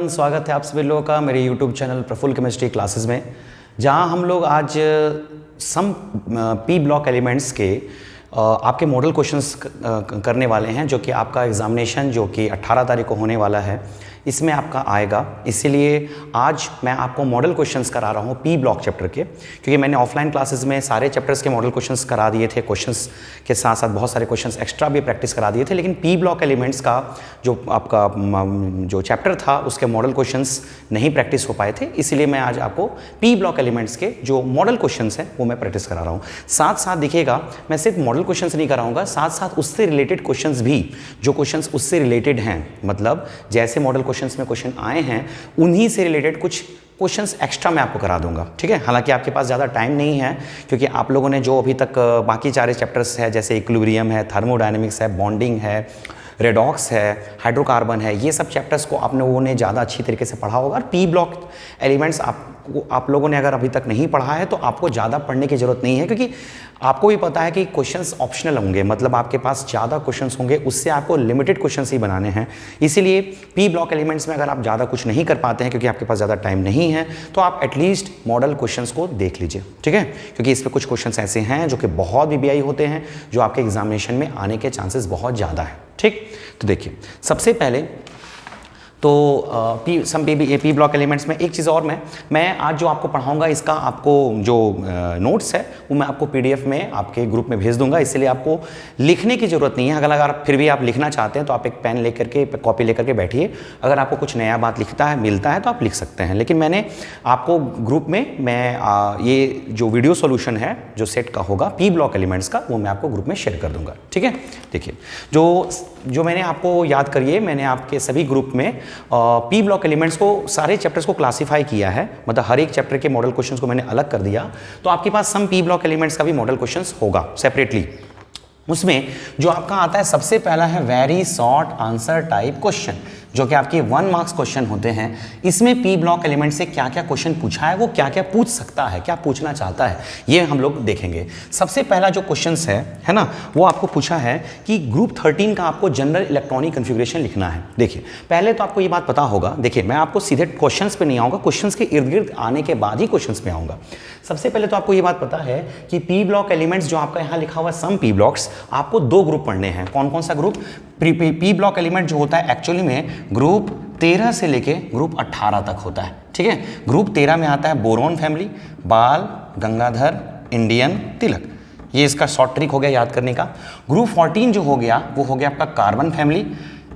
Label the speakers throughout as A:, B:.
A: Everyone, स्वागत है आप सभी लोगों का मेरे YouTube channel Praful chemistry classes में, जहां हम लोग आज सम पी ब्लॉक एलिमेंट्स के आपके मॉडल क्वेश्चंस करने वाले हैं, जो कि आपका एग्जामिनेशन जो कि 18 तारीख को होने वाला है इसमें आपका आएगा। इसीलिए आज मैं आपको मॉडल क्वेश्चंस करा रहा हूँ पी ब्लॉक चैप्टर के, क्योंकि मैंने ऑफलाइन क्लासेस में सारे चैप्टर्स के मॉडल क्वेश्चंस करा दिए थे। क्वेश्चंस के साथ साथ बहुत सारे क्वेश्चंस एक्स्ट्रा भी प्रैक्टिस करा दिए थे, लेकिन पी ब्लॉक एलिमेंट्स का जो आपका जो चैप्टर था उसके मॉडल क्वेश्चंस नहीं प्रैक्टिस हो पाए थे। इसीलिए मैं आज आपको पी ब्लॉक एलिमेंट्स के जो मॉडल क्वेश्चंस हैं वो मैं प्रैक्टिस करा रहा हूँ। साथ साथ देखिएगा, मैं सिर्फ मॉडल क्वेश्चंस नहीं कराऊंगा, साथ साथ उससे रिलेटेड क्वेश्चंस भी, जो क्वेश्चंस उससे रिलेटेड हैं, मतलब जैसे मॉडल क्वेश्चंस में क्वेश्चन आए हैं उन्हीं से रिलेटेड कुछ क्वेश्चंस एक्स्ट्रा मैं आपको करा दूंगा। ठीक है, हालांकि आपके पास ज़्यादा टाइम नहीं है, क्योंकि आप लोगों ने जो अभी तक बाकी सारे चैप्टर्स है, जैसे इक्विलिब्रियम है, थर्मोडायनेमिक्स है, बॉन्डिंग है, रेडॉक्स है, हाइड्रोकार्बन है, ये सब चैप्टर्स को आप लोगों ने ज़्यादा अच्छी तरीके से पढ़ा होगा। और पी ब्लॉक एलिमेंट्स आप लोगों ने अगर अभी तक नहीं पढ़ा है तो आपको ज़्यादा पढ़ने की ज़रूरत नहीं है, क्योंकि आपको भी पता है कि क्वेश्चंस ऑप्शनल होंगे, मतलब आपके पास ज़्यादा क्वेश्चंस होंगे, उससे आपको लिमिटेड क्वेश्चंस ही बनाने हैं। इसीलिए पी ब्लॉक एलिमेंट्स में अगर आप ज़्यादा कुछ नहीं कर पाते हैं, क्योंकि आपके पास ज़्यादा टाइम नहीं है, तो आप एटलीस्ट मॉडल क्वेश्चंस को देख लीजिए। ठीक है, क्योंकि इस पर कुछ क्वेश्चन्स ऐसे हैं जो कि बहुत वीवीआई होते हैं, जो आपके एग्जामिनेशन में आने के चांसेस बहुत ज़्यादा है। ठीक, तो देखिए, सबसे पहले तो पी ब्लॉक एलिमेंट्स में एक चीज़ और मैं आज जो आपको पढ़ाऊंगा, इसका आपको जो नोट्स है वो मैं आपको पीडीएफ में आपके ग्रुप में भेज दूंगा, इसलिए आपको लिखने की ज़रूरत नहीं है। अगर फिर भी आप लिखना चाहते हैं तो आप एक पेन लेकर के, कॉपी लेकर के बैठिए। अगर आपको कुछ नया बात मिलता है तो आप लिख सकते हैं, लेकिन मैंने आपको ग्रुप में ये जो वीडियो सोल्यूशन है जो सेट का होगा पी ब्लॉक एलिमेंट्स का, वो मैं आपको ग्रुप में शेयर कर दूंगा। ठीक है, देखिए, जो मैंने आपको याद करिए, मैंने आपके सभी ग्रुप में पी ब्लॉक एलिमेंट्स को, सारे चैप्टर्स को क्लासिफाई किया है, मतलब हर एक चैप्टर के मॉडल क्वेश्चंस को मैंने अलग कर दिया। तो आपके पास सम पी ब्लॉक एलिमेंट्स का भी मॉडल क्वेश्चंस होगा सेपरेटली। उसमें जो आपका आता है, सबसे पहला है very short answer type question, जो कि आपके 1 मार्क्स क्वेश्चन होते हैं। इसमें पी ब्लॉक एलिमेंट से क्या क्या क्वेश्चन पूछा है, वो क्या क्या पूछ सकता है, क्या पूछना चाहता है, ये हम लोग देखेंगे। सबसे पहला जो क्वेश्चन है ना, वो आपको पूछा है कि ग्रुप 13 का आपको जनरल इलेक्ट्रॉनिक कॉन्फ़िगरेशन लिखना है। देखिए, पहले तो आपको ये बात पता होगा, देखिए मैं आपको सीधे क्वेश्चंस पे नहीं आऊँगा, क्वेश्चंस के इर्द गिर्द आने के बाद ही क्वेश्चंस पे आऊँगा। सबसे पहले तो आपको ये बात पता है कि पी ब्लॉक एलिमेंट्स जो आपका यहाँ लिखा हुआ है सम पी ब्लॉक्स, आपको 2 ग्रुप पढ़ने हैं। कौन कौन सा ग्रुप? पी ब्लॉक एलिमेंट जो होता है एक्चुअली में ग्रुप 13 से लेके ग्रुप 18 तक होता है। ठीक है, ग्रुप 13 में आता है बोरोन फैमिली, बाल, गंगाधर, इंडियन, तिलक, ये इसका शॉर्ट ट्रिक हो गया याद करने का। ग्रुप 14 जो हो गया वो हो गया आपका कार्बन फैमिली,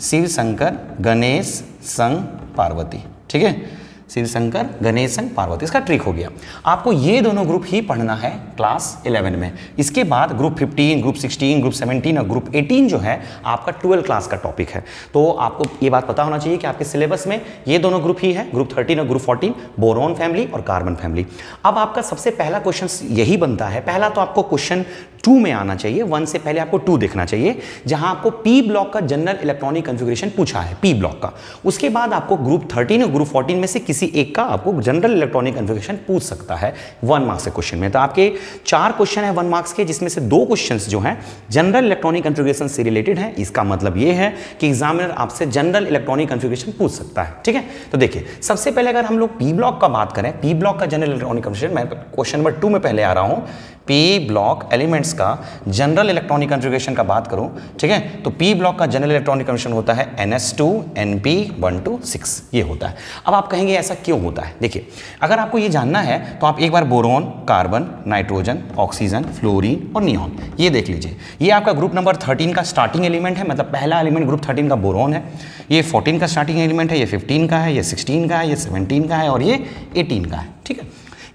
A: शिव शंकर, गणेश, संग, पार्वती। ठीक है, शिव शंकर, गणेश, संग, पार्वती, इसका ट्रिक हो गया। आपको ये दोनों ग्रुप ही पढ़ना है क्लास 11 में। इसके बाद ग्रुप 15, ग्रुप 16, ग्रुप 17 और ग्रुप 18 जो है आपका 12 क्लास का टॉपिक है। तो आपको ये बात पता होना चाहिए कि आपके सिलेबस में ये दोनों ग्रुप ही है, ग्रुप 13 और ग्रुप 14, बोरोन फैमिली और कार्बन फैमिली। अब आपका सबसे पहला क्वेश्चन यही बनता है, पहला तो आपको क्वेश्चन 2 में आना चाहिए, 1 से पहले आपको 2 देखना चाहिए, जहां आपको पी ब्लॉक का जनरल इलेक्ट्रॉनिक कॉन्फ़िगरेशन पूछा है, पी ब्लॉक का। उसके बाद आपको ग्रुप 13 और ग्रुप 14 में से किसी एक का आपको जनरल इलेक्ट्रॉनिक कॉन्फ़िगरेशन पूछ सकता है 1 मार्क्स के क्वेश्चन में। तो आपके 4 क्वेश्चन है 1 मार्क्स के, जिसमें से 2 क्वेश्चंस जो हैं जनरल इलेक्ट्रॉनिक कॉन्फ़िगरेशन से रिलेटेड है। इसका मतलब ये है कि एग्जामिनर आपसे जनरल इलेक्ट्रॉनिक कॉन्फ़िगरेशन पूछ सकता है। ठीक है, तो देखिए, सबसे पहले अगर हम लोग पी ब्लॉक का बात करें, पी ब्लॉक का जनरल इलेक्ट्रॉनिक कॉन्फ़िगरेशन, मैं क्वेश्चन नंबर 2 में पहले आ रहा हूं। पी ब्लॉक एलिमेंट्स का जनरल इलेक्ट्रॉनिक कॉन्फ़िगरेशन का बात करूं, ठीक है, तो पी ब्लॉक का जनरल इलेक्ट्रॉनिक कॉन्फ़िगरेशन होता है NS2 NP126, ये होता है। अब आप कहेंगे ऐसा क्यों होता है? देखिए, अगर आपको ये जानना है तो आप एक बार boron, carbon, nitrogen, oxygen, fluorine और नियॉन ये देख लीजिए। ये आपका ग्रुप नंबर 13 का स्टार्टिंग एलिमेंट है, मतलब पहला एलिमेंट ग्रुप 13 का बोरोन है। ये 14 का स्टार्टिंग एलिमेंट है, ये 15 का है, ये 16 का है, ये 17 का है और ये 18 का है। ठीक है,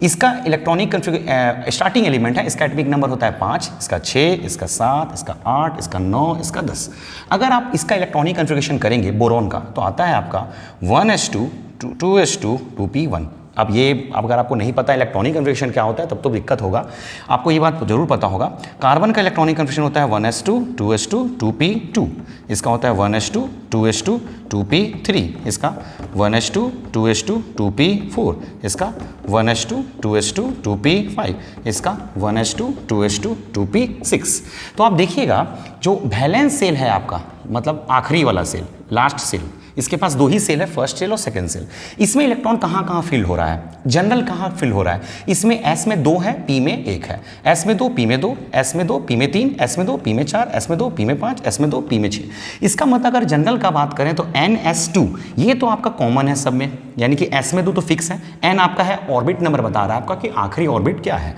A: इसका इलेक्ट्रॉनिक स्टार्टिंग एलिमेंट है, इसका एटॉमिक नंबर होता है 5, इसका 6, इसका 7, इसका 8, इसका 9, इसका 10। अगर आप इसका इलेक्ट्रॉनिक कॉन्फ़िगरेशन करेंगे बोरोन का, तो आता है आपका 1s2 2s2 2p1। अब ये अगर आपको नहीं पता इलेक्ट्रॉनिक कॉन्फ़िगरेशन क्या होता है तब तो दिक्कत होगा, आपको ये बात जरूर पता होगा। कार्बन का इलेक्ट्रॉनिक कॉन्फ़िगरेशन होता है 1s2 2s2 2p2, इसका होता है 1s2 2s2 2p3, इसका 1s2 2s2 2p4, इसका 1s2 2s2 2p5, इसका 1s2 2s2 2p6। तो आप देखिएगा जो वैलेंस सेल है आपका, मतलब आखिरी वाला सेल, लास्ट सेल, इसके पास दो ही सेल है, फर्स्ट सेल और सेकंड सेल। इसमें इलेक्ट्रॉन कहाँ कहाँ फिल हो रहा है, जनरल कहाँ फिल हो रहा है, इसमें एस में 2 है, पी में 1 है, एस में 2, पी में 2, एस में 2, पी में 3, एस में 2, पी में 4, एस में 2, पी में 5, एस में 2, पी में 6। इसका मतलब अगर जनरल का बात करें तो NS2 ये तो आपका कॉमन है सब में, यानी कि एस में 2 तो फिक्स है, एन आपका है ऑर्बिट नंबर बता रहा है आपका कि आखिरी ऑर्बिट क्या है।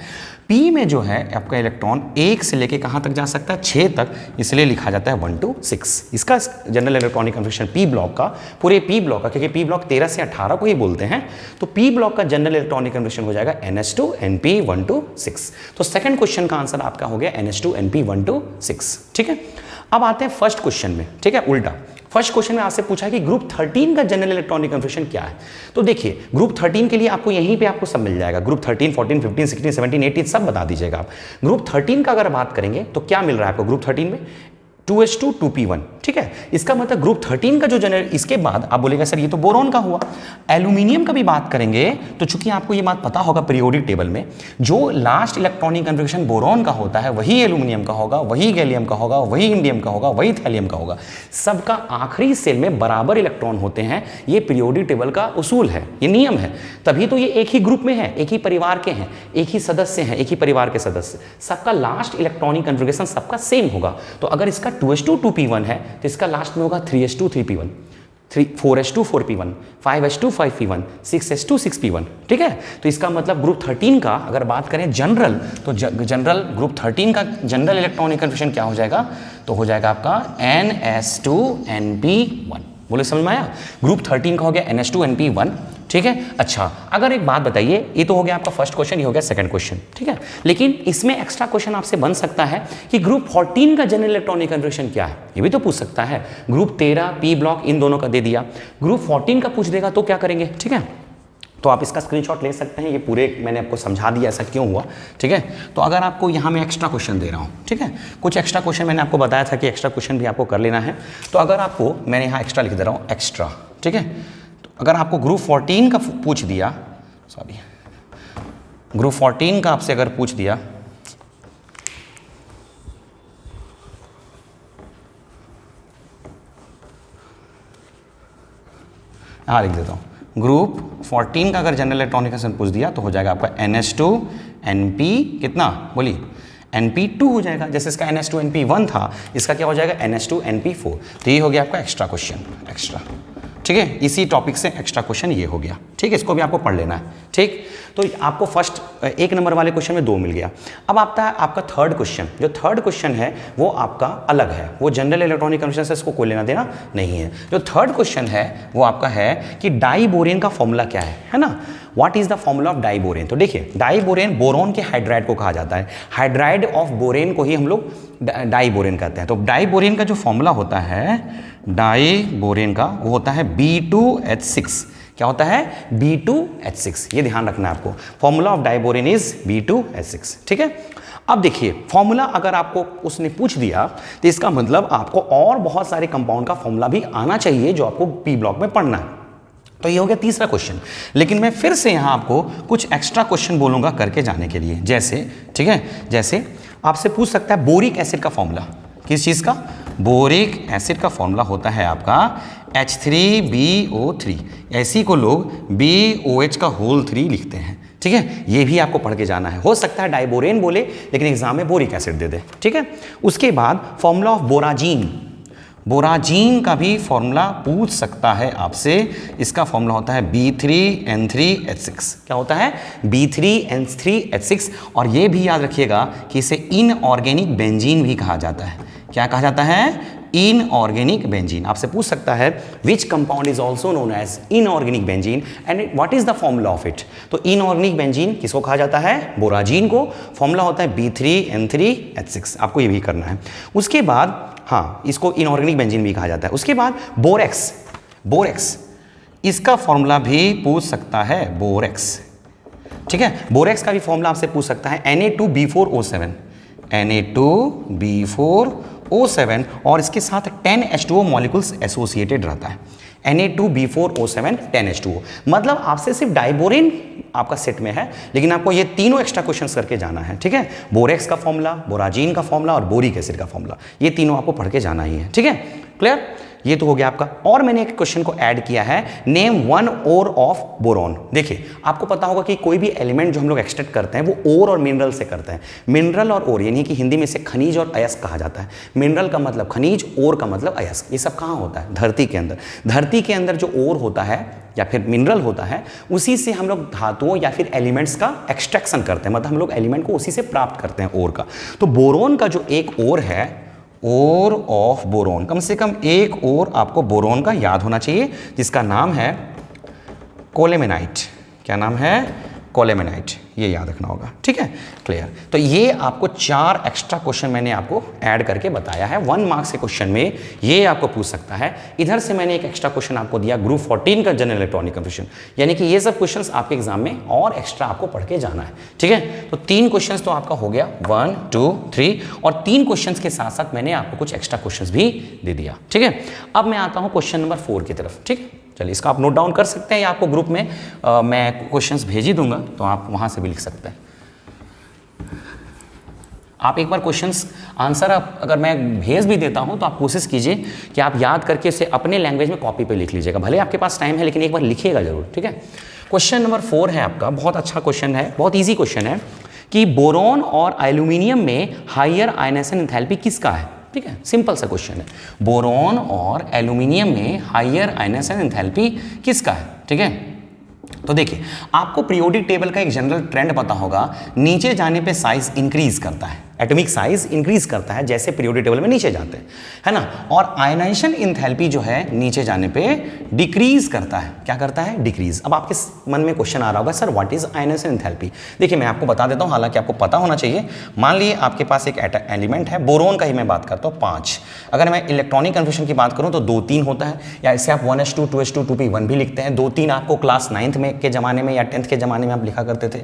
A: पी में जो है आपका इलेक्ट्रॉन 1 से लेके कहाँ तक जा सकता है, 6 तक, इसलिए लिखा जाता है 1 to 6। इसका general electronic configuration P block का, पूरे पी ब्लॉक का, क्योंकि पी ब्लॉक 13 से 18 को ही बोलते हैं, तो पी ब्लॉक का जनरल इलेक्ट्रॉनिक कन्फिग्रेशन हो जाएगा NS2 NP 1 to 6। तो सेकंड क्वेश्चन का आंसर आपका हो गया NS2 NP 1 to 6। ठीक है, अब आते हैं फर्स्ट क्वेश्चन में। ठीक है, उल्टा फर्स्ट क्वेश्चन में आपसे पूछा है कि ग्रुप 13 का जनरल इलेक्ट्रॉनिक कन्फिग्रेशन क्या है। तो देखिए ग्रुप 13 के लिए आपको यहीं पे आपको सब मिल जाएगा, ग्रुप 13, 14, 15, 16, 17, 18 सब बता दीजिएगा आप। ग्रुप 13 का अगर बात करेंगे तो क्या मिल रहा है आपको ग्रुप 13 में, 2s2 2p1। ठीक है, इसका मतलब ग्रुप 13 का जो जनरल, इसके बाद आप बोलेगा सर ये तो बोरोन का हुआ। एल्यूमिनियम का भी बात करेंगे तो चूंकि आपको ये बात पता होगा पीरियोडिक टेबल में जो लास्ट इलेक्ट्रॉनिक कन्फिग्रेशन बोरोन का होता है वही एल्यूमिनियम का होगा, वही गैलियम का होगा, वही इंडियम का होगा, वही थैलियम का होगा। सबका आखिरी सेल में बराबर इलेक्ट्रॉन होते हैं, ये पीरियोडिक टेबल का उसूल है, ये नियम है, तभी तो ये एक ही ग्रुप में है, एक ही परिवार के हैं, एक ही सदस्य हैं, एक ही परिवार के सदस्य, सबका लास्ट इलेक्ट्रॉनिक कन्फिग्रेशन सबका सेम होगा। तो अगर इसका 2s2 2p1 है तो इसका लास्ट में होगा 3s2 3p1, 4s2 4p1, 5s2 5p1, 6s2 6p1। ठीक है, तो इसका मतलब ग्रुप 13 का अगर बात करें जनरल, तो जनरल ग्रुप 13 का जनरल इलेक्ट्रॉनिक कन्फिग्रेशन क्या हो जाएगा, तो हो जाएगा आपका NS2 NP1। बोले समझ में आया, ग्रुप 13 का हो गया NS2 NP1। ठीक है, अच्छा अगर एक बात बताइए, ये तो हो गया आपका फर्स्ट क्वेश्चन, ये हो गया सेकंड क्वेश्चन। ठीक है, लेकिन इसमें एक्स्ट्रा क्वेश्चन आपसे बन सकता है कि ग्रुप 14 का जनरल इलेक्ट्रॉनिक कन्फिग्रेशन क्या है, ये भी तो पूछ सकता है। ग्रुप 13 पी ब्लॉक इन दोनों का दे दिया, ग्रुप 14 का पूछ देगा तो क्या करेंगे। ठीक है, तो आप इसका स्क्रीनशॉट ले सकते हैं, ये पूरे मैंने आपको समझा दिया ऐसा क्यों हुआ। ठीक है, तो अगर आपको यहाँ मैं एक्स्ट्रा क्वेश्चन दे रहा हूँ, ठीक है, कुछ एक्स्ट्रा क्वेश्चन मैंने आपको बताया था कि एक्स्ट्रा क्वेश्चन भी आपको कर लेना है, तो अगर आपको मैंने यहाँ एक्स्ट्रा लिख दे रहा हूँ एक्स्ट्रा। ठीक है, तो अगर आपको ग्रुप 14 का पूछ दिया, सॉरी ग्रुप 14 का आपसे अगर पूछ दिया, यहाँ लिख देता हूँ, ग्रुप 14 का अगर जनरल इलेक्ट्रॉनिक कन्फिग्रेशन पूछ दिया तो हो जाएगा आपका NS2 NP कितना, बोलिए NP2 हो जाएगा। जैसे इसका NS2 NP1 था, इसका क्या हो जाएगा NS2 NP4। तो ये हो गया आपका एक्स्ट्रा क्वेश्चन, एक्स्ट्रा। ठीक है, इसी टॉपिक से एक्स्ट्रा क्वेश्चन ये हो गया। ठीक है, इसको भी आपको पढ़ लेना है। ठीक, तो आपको फर्स्ट 1 नंबर वाले क्वेश्चन में 2 मिल गया। अब आता है आपका थर्ड क्वेश्चन। जो थर्ड क्वेश्चन है वो आपका अलग है, वो जनरल इलेक्ट्रॉनिक कन्फिग्रेशन से इसको कोई लेना देना नहीं है। जो थर्ड क्वेश्चन है वो आपका है कि डाइबोरेन का फॉर्मूला क्या है ना, what is the formula of diborane. तो देखिए डाइबोरेन बोरोन के हाइड्राइड को कहा जाता है, हाइड्राइड ऑफ बोरेन को ही हम लोग डाइबोरेन कहते हैं। तो डाइबोरेन का जो फॉर्मूला होता है डाइबोरेन का, वो होता है B2H6। क्या होता है, B2H6, ये ध्यान रखना है आपको। Formula of diborane is B2H6। ठीक है, अब देखिए फॉर्मूला अगर आपको उसने पूछ दिया तो इसका मतलब आपको और बहुत सारे कंपाउंड का फॉर्मूला भी आना चाहिए जो आपको पी ब्लॉक में पढ़ना है। तो ये हो गया तीसरा क्वेश्चन, लेकिन मैं फिर से यहाँ आपको कुछ एक्स्ट्रा क्वेश्चन बोलूँगा करके जाने के लिए। जैसे, ठीक है, जैसे आपसे पूछ सकता है बोरिक एसिड का फॉर्मूला, किस चीज़ का, बोरिक एसिड का फॉर्मूला होता है आपका H3BO3, ऐसी को लोग BOH का होल 3 लिखते हैं। ठीक है, ये भी आपको पढ़ के जाना है। हो सकता है डाइबोरेन बोले लेकिन एग्जाम में बोरिक एसिड दे दे। ठीक है, उसके बाद फॉर्मूला ऑफ बोराजीन, बोराजीन का भी फॉर्मूला पूछ सकता है आपसे। इसका फॉर्मूला होता है B3N3H6। क्या होता है, B3N3H6। और ये भी याद रखिएगा कि इसे इनऑर्गेनिक बेंजीन भी कहा जाता है। क्या कहा जाता है, इनऑर्गेनिक बेंजीन। आपसे पूछ सकता है which compound is also known as inorganic benzene and what is the formula of it. तो इनऑर्गेनिक बेंजीन किसको कहा जाता है, बोराजीन को। फॉर्मूला होता है B3N3H6। आपको ये भी करना है। उसके बाद हाँ, इसको इनऑर्गेनिक बेंजीन भी कहा जाता है। उसके बाद बोरेक्स, बोरेक्स इसका फॉर्मूला भी पूछ सकता है, बोरेक्स। ठीक है, बोरेक्स का भी फॉर्मूला आपसे पूछ सकता है Na2B4O7, Na2B4O7 और इसके साथ 10H2O मॉलिक्यूल्स एसोसिएटेड रहता है। Na2B4O7 10H2O। मतलब आपसे सिर्फ डाइबोरेन आपका सेट में है, लेकिन आपको ये तीनों एक्स्ट्रा क्वेश्चंस करके जाना है। ठीक है, बोरेक्स का फॉर्मूला, बोराजीन का फॉर्मूला और बोरिक एसिड का फॉर्मूला, ये तीनों आपको पढ़ के जाना ही है। ठीक है, क्लियर? ये तो हो गया आपका। और मैंने एक क्वेश्चन को ऐड किया है, name one ore of boron. देखिए आपको पता होगा कि कोई भी एलिमेंट जो हम लोग एक्सट्रैक्ट करते हैं वो ओर और मिनरल से करते हैं। मिनरल और ओर यानी कि हिंदी में से खनिज और अयस्क कहा जाता है। मिनरल का मतलब खनिज, ओर का मतलब अयस्क। ये सब कहाँ होता है? धरती के अंदर। धरती के अंदर जो ओर होता है या फिर मिनरल होता है, उसी से हम लोग धातुओं या फिर एलिमेंट्स का एक्सट्रैक्शन करते हैं, मतलब हम लोग एलिमेंट को उसी से प्राप्त करते हैं, ओर का। तो बोरोन का जो एक ओर है, ओर ऑफ बोरोन, कम से कम एक ओर आपको बोरोन का याद होना चाहिए, जिसका नाम है कोलेमेनाइट। क्या नाम है? कोलेमेनाइट। ये याद रखना होगा, ठीक है? क्लियर? तो ये आपको 4 एक्स्ट्रा क्वेश्चन मैंने आपको ऐड करके बताया है। 1 मार्क्स के क्वेश्चन में ये आपको पूछ सकता है। इधर से मैंने एक एक्स्ट्रा क्वेश्चन आपको दिया ग्रुप 14 का जनरल इलेक्ट्रॉनिक कंप्यूटेशन, यानी कि ये सब क्वेश्चंस आपके एग्जाम में और एक्स्ट्रा आपको पढ़ के जाना है, ठीक है? तो 3 क्वेश्चन तो आपका हो गया, 1 2 3, और 3 क्वेश्चन के साथ साथ मैंने आपको कुछ एक्स्ट्रा क्वेश्चन भी दे दिया, ठीक है? अब मैं आता हूँ क्वेश्चन नंबर 4 की तरफ, ठीक है? चलिए इसका आप नोट डाउन कर सकते हैं या आपको ग्रुप में मैं क्वेश्चंस भेज ही दूंगा, तो आप वहां से भी लिख सकते हैं। आप एक बार क्वेश्चंस आंसर अगर मैं भेज भी देता हूं तो आप कोशिश कीजिए कि आप याद करके उसे अपने लैंग्वेज में कॉपी पे लिख लीजिएगा। भले आपके पास टाइम है लेकिन एक बार लिखिएगा जरूर, ठीक है? क्वेश्चन नंबर 4 है आपका, बहुत अच्छा क्वेश्चन है, बहुत ईजी क्वेश्चन है कि बोरॉन और एल्यूमिनियम में हायर आयनाइजेशन एंथैल्पी किसका है? ठीक है, सिंपल सा क्वेश्चन है। बोरॉन और एल्यूमिनियम में हायर आयनाइजेशन एंथैल्पी किसका है? ठीक है, तो देखिए आपको पीरियोडिक टेबल का एक जनरल ट्रेंड पता होगा, नीचे जाने पे साइज इंक्रीज करता है, एटॉमिक साइज इंक्रीज करता है जैसे पीरियोडिक टेबल में नीचे जाते हैं, है ना? और आयनाइजेशन एंथैल्पी जो है नीचे जाने पे डिक्रीज करता है। क्या करता है? डिक्रीज। अब आपके मन में क्वेश्चन आ रहा होगा, sir what is ionization enthalpy? देखिए मैं आपको बता देता हूं, हालांकि आपको पता होना चाहिए। मान लीजिए आपके पास एक एलिमेंट है, बोरोन का ही मैं बात करता हूं 5। अगर मैं इलेक्ट्रॉनिक कन्फर्मेशन की बात करूं तो 2 3 होता है, या इससे आप 1s2 2s2 2p1 भी लिखते हैं। 2 3 आपको क्लास 9th में के जमाने में या 10th के जमाने में आप लिखा करते थे।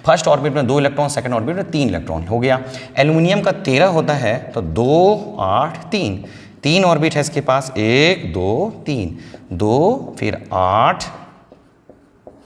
A: फर्स्ट ऑर्बिट में 2 इलेक्ट्रॉन, सेकंड ऑर्बिट में 3 इलेक्ट्रॉन हो गया। एल्यूमिनियम का 13 होता है, तो 2 8 3 ऑर्बिट है इसके पास, 1 2 3 2 फिर 8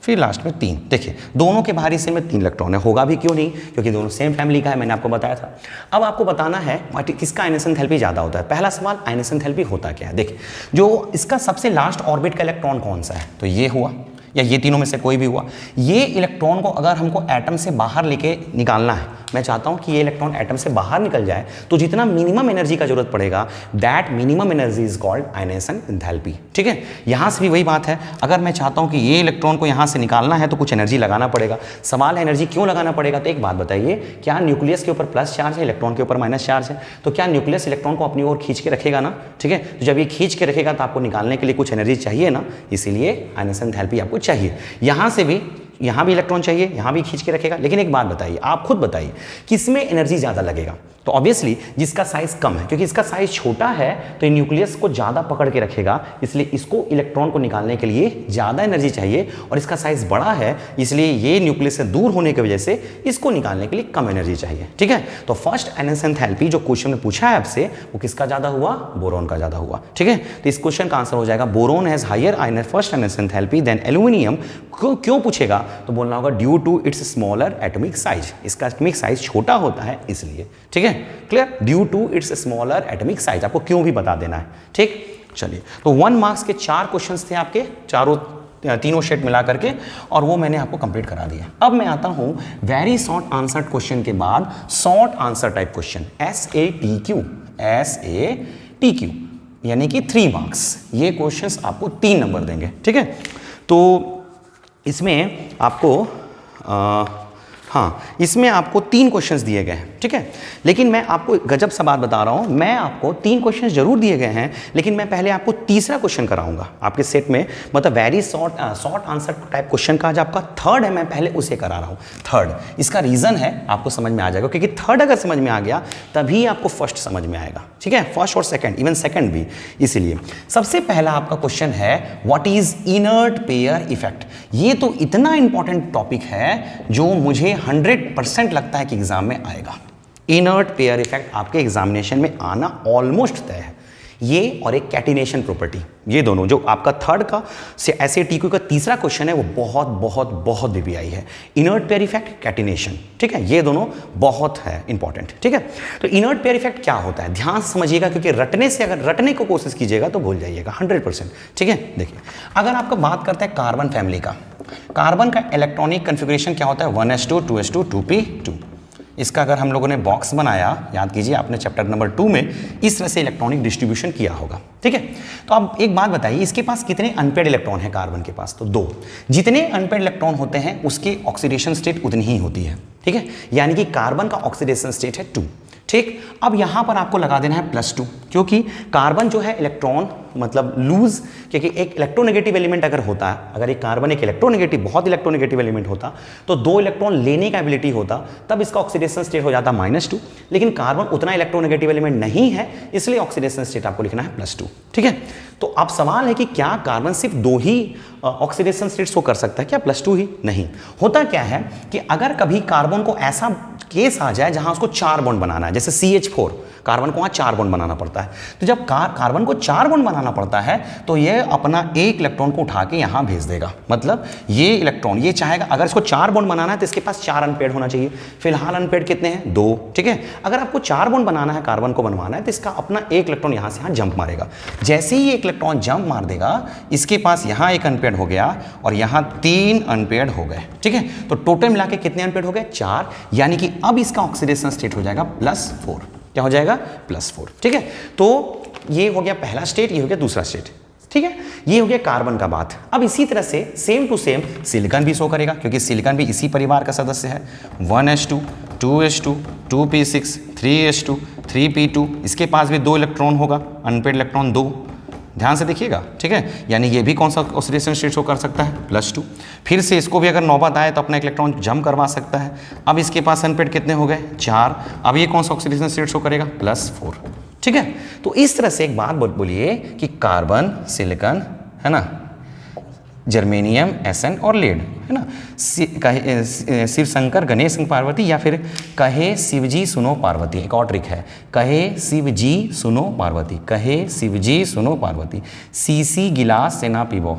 A: फिर लास्ट में 3। देखिए दोनों के बाहरी हिस्से में 3 इलेक्ट्रॉन है, होगा भी क्यों नहीं, क्योंकि दोनों सेम फैमिली का है, मैंने आपको बताया था। अब आपको बताना है किसका आयनाइजेशन एंथैल्पी ज़्यादा होता है। पहला सवाल, आयनाइजेशन एंथैल्पी होता क्या है? देखिए जो इसका सबसे लास्ट ऑर्बिट का इलेक्ट्रॉन कौन सा है, तो ये हुआ, या ये तीनों में से कोई भी हुआ। ये इलेक्ट्रॉन को अगर हमको एटम से बाहर लेके निकालना है, मैं चाहता हूं कि ये इलेक्ट्रॉन एटम से बाहर निकल जाए, तो जितना मिनिमम एनर्जी का जरूरत पड़ेगा, that minimum energy is called ionization enthalpy, ठीक है? यहां से भी वही बात है, अगर मैं चाहता हूं कि ये इलेक्ट्रॉन को यहां से निकालना है तो कुछ एनर्जी लगाना पड़ेगा। सवाल है एनर्जी क्यों लगाना पड़ेगा? तो एक बात बताइए, क्या न्यूक्लियस के ऊपर प्लस चार्ज है, इलेक्ट्रॉन के ऊपर माइनस चार्ज है, तो क्या न्यूक्लियस इलेक्ट्रॉन को अपनी ओर खींच के रखेगा ना, ठीक है? तो जब ये खींच के रखेगा तो आपको निकालने के लिए कुछ एनर्जी चाहिए ना, इसीलिए आयनाइजेशन एंथैल्पी आपको चाहिए। यहां से भी, यहां भी इलेक्ट्रॉन चाहिए, यहां भी खींच के रखेगा। लेकिन एक बात बताइए, आप खुद बताइए किसमें एनर्जी ज्यादा लगेगा? तो ऑब्वियसली जिसका साइज कम है, क्योंकि इसका साइज छोटा है तो न्यूक्लियस को ज्यादा पकड़ के रखेगा, इसलिए इसको इलेक्ट्रॉन को निकालने के लिए ज्यादा एनर्जी चाहिए। और इसका साइज बड़ा है, इसलिए ये न्यूक्लियस से दूर होने की वजह से इसको निकालने के लिए कम एनर्जी चाहिए, ठीक है? तो फर्स्ट आयनाइजेशन एंथैल्पी जो क्वेश्चन में पूछा है आपसे, वो किसका ज्यादा हुआ? बोरॉन का ज्यादा हुआ, ठीक है? तो इस क्वेश्चन का आंसर हो जाएगा boron has higher first ionization enthalpy than aluminium. क्यों पूछेगा? तो बोलना होगा due to its smaller atomic size, इसका एटॉमिक साइज छोटा होता है इसलिए, ठीक है? Clear? Due to its smaller atomic size, आपको क्यों भी बता देना है, ठीक? चलिए, तो 1 मार्क्स के 4 क्वेश्चंस थे आपके, तीनों सेट मिला करके, और वो मैंने आपको कंप्लीट करा दिया। अब मैं आता हूं वेरी शॉर्ट आंसर क्वेश्चन के बाद short answer type question, SATQ, यानी कि 3 मार्क्स। ये क्वेश्चंस आपको 3 नंबर देंगे, ठीक है? तो इसमें आपको हाँ, इसमें आपको 3 क्वेश्चंस दिए गए हैं, ठीक है? लेकिन मैं आपको गजब सा बात बता रहा हूं, मैं आपको 3 क्वेश्चंस जरूर दिए गए हैं, लेकिन मैं पहले आपको तीसरा क्वेश्चन कराऊंगा आपके सेट में, मतलब very short answer type question का जो आपका थर्ड है, मैं पहले उसे करा रहा हूं। थर्ड, इसका रीजन है, आपको समझ में आ जाएगा, क्योंकि थर्ड अगर समझ में आ गया तभी आपको फर्स्ट समझ में आएगा, ठीक है? फर्स्ट और सेकंड, इवन सेकंड भी। इसीलिए सबसे पहला आपका क्वेश्चन है, what is inert pair effect? ये तो इतना इंपॉर्टेंट टॉपिक है जो मुझे 100% लगता है कि एग्जाम में आएगा। इनर्ट पेयर इफेक्ट आपके एग्जामिनेशन में आना ऑलमोस्ट तय है। ये और एक कैटिनेशन प्रॉपर्टी, ये दोनों जो आपका थर्ड का SATQ का तीसरा क्वेश्चन है वो बहुत बहुत बहुत VBI है। इनर्ट पेयर इफेक्ट, कैटिनेशन, ठीक है, ये दोनों बहुत है इंपॉर्टेंट, ठीक है। तो इनर्ट पेयर इफेक्ट क्या होता है, ध्यान से समझिएगा, क्योंकि रटने से अगर रटने को कोशिश कीजिएगा तो भूल जाइएगा 100%, ठीक है। देखिए, अगर आपका बात करते हैं कार्बन फैमिली का, कार्बन का इलेक्ट्रॉनिक कन्फिग्रेशन क्या होता है, 1s2 2s2 2p2। इसका अगर हम लोगों ने बॉक्स बनाया, याद कीजिए आपने चैप्टर नंबर 2 में इस तरह से इलेक्ट्रॉनिक डिस्ट्रीब्यूशन किया होगा, ठीक है। तो अब एक बात बताइए, इसके पास कितने अनपेड इलेक्ट्रॉन है कार्बन के पास, तो 2। जितने अनपेड इलेक्ट्रॉन होते हैं उसके ऑक्सीडेशन स्टेट उतनी ही होती है, ठीक है, यानी कि कार्बन का ऑक्सीडेशन स्टेट है 2, ठीक। अब यहां पर आपको लगा देना है +2, क्योंकि कार्बन जो है इलेक्ट्रॉन मतलब लूज, क्योंकि एक इलेक्ट्रोनेगेटिव एलिमेंट अगर होता है, अगर एक कार्बन एक इलेक्ट्रोनेगेटिव बहुत इलेक्ट्रोनेगेटिव एलिमेंट होता तो 2 इलेक्ट्रॉन लेने का एबिलिटी होता, तब इसका ऑक्सीडेशन स्टेट हो जाता -2। लेकिन कार्बन उतना इलेक्ट्रोनेगेटिव एलिमेंट नहीं है, इसलिए ऑक्सीडेशन स्टेट आपको लिखना है +2, ठीक है। तो अब सवाल है कि क्या कार्बन सिर्फ 2 ही ऑक्सीडेशन स्टेट शो कर सकता है क्या, +2 ही? नहीं। होता क्या है कि अगर कभी कार्बन को ऐसा केस आ जाए जहां उसको 4 बॉन्ड बनाना है, जैसे CH4, कार्बन को वहां 4 बॉन्ड बनाना पड़ता है, तो जब कार्बन को 4 बॉन्ड बनाना पड़ता है तो ये अपना एक इलेक्ट्रॉन को उठा के यहां भेज देगा। मतलब ये इलेक्ट्रॉन ये चाहेगा, अगर इसको 4 बॉन्ड बनाना है तो इसके पास 4 अनपेड होना चाहिए। फिलहाल अनपेड कितने हैं, 2, ठीक है। अगर आपको 4 बॉन्ड बनाना है, कार्बन को बनवाना है, तो इसका अपना एक इलेक्ट्रॉन यहां से यहां जंप मारेगा। जैसे ही एक इलेक्ट्रॉन जंप मार देगा, इसके पास यहां एक अनपेड हो गया और यहां 3 अनपेड हो गए, ठीक है। तो टोटल मिला के कितने अनपेड हो गए, 4, यानी कि अब इसका ऑक्सीडेशन स्टेट हो जाएगा +4। क्या हो जाएगा, +4, ठीक है। तो ये हो गया पहला स्टेट, ये हो गया दूसरा स्टेट, ठीक है। ये हो गया कार्बन का बात। अब इसी तरह से सेम टू सेम सिलिकॉन भी शो करेगा, क्योंकि सिलिकॉन भी इसी परिवार का सदस्य है। 1s2 2s2 2p6 3s2 3p2, इसके पास भी 2 इलेक्ट्रॉन होगा, अनपेड इलेक्ट्रॉन 2, ध्यान से देखिएगा, ठीक है। यानी ये भी कौन सा ऑक्सीडेशन स्टेट शो कर सकता है, +2। फिर से इसको भी अगर नौबत आए तो अपना एक इलेक्ट्रॉन जंप करवा सकता है। अब इसके पास अनपेड कितने हो गए, 4। अब ये कौन सा ऑक्सीडेशन स्टेट शो करेगा, +4, ठीक है। तो इस तरह से एक बात बोलिए कि कार्बन, सिलिकॉन, है ना, जर्मेनियम, SN और लेड, है ना, शिव शंकर गणेश सिंह पार्वती, या फिर कहे शिवजी सुनो पार्वती। एक और ट्रिक है, कहे शिवजी सुनो पार्वती, कहे शिवजी सुनो पार्वती। सीसी गिलास से ना पीबो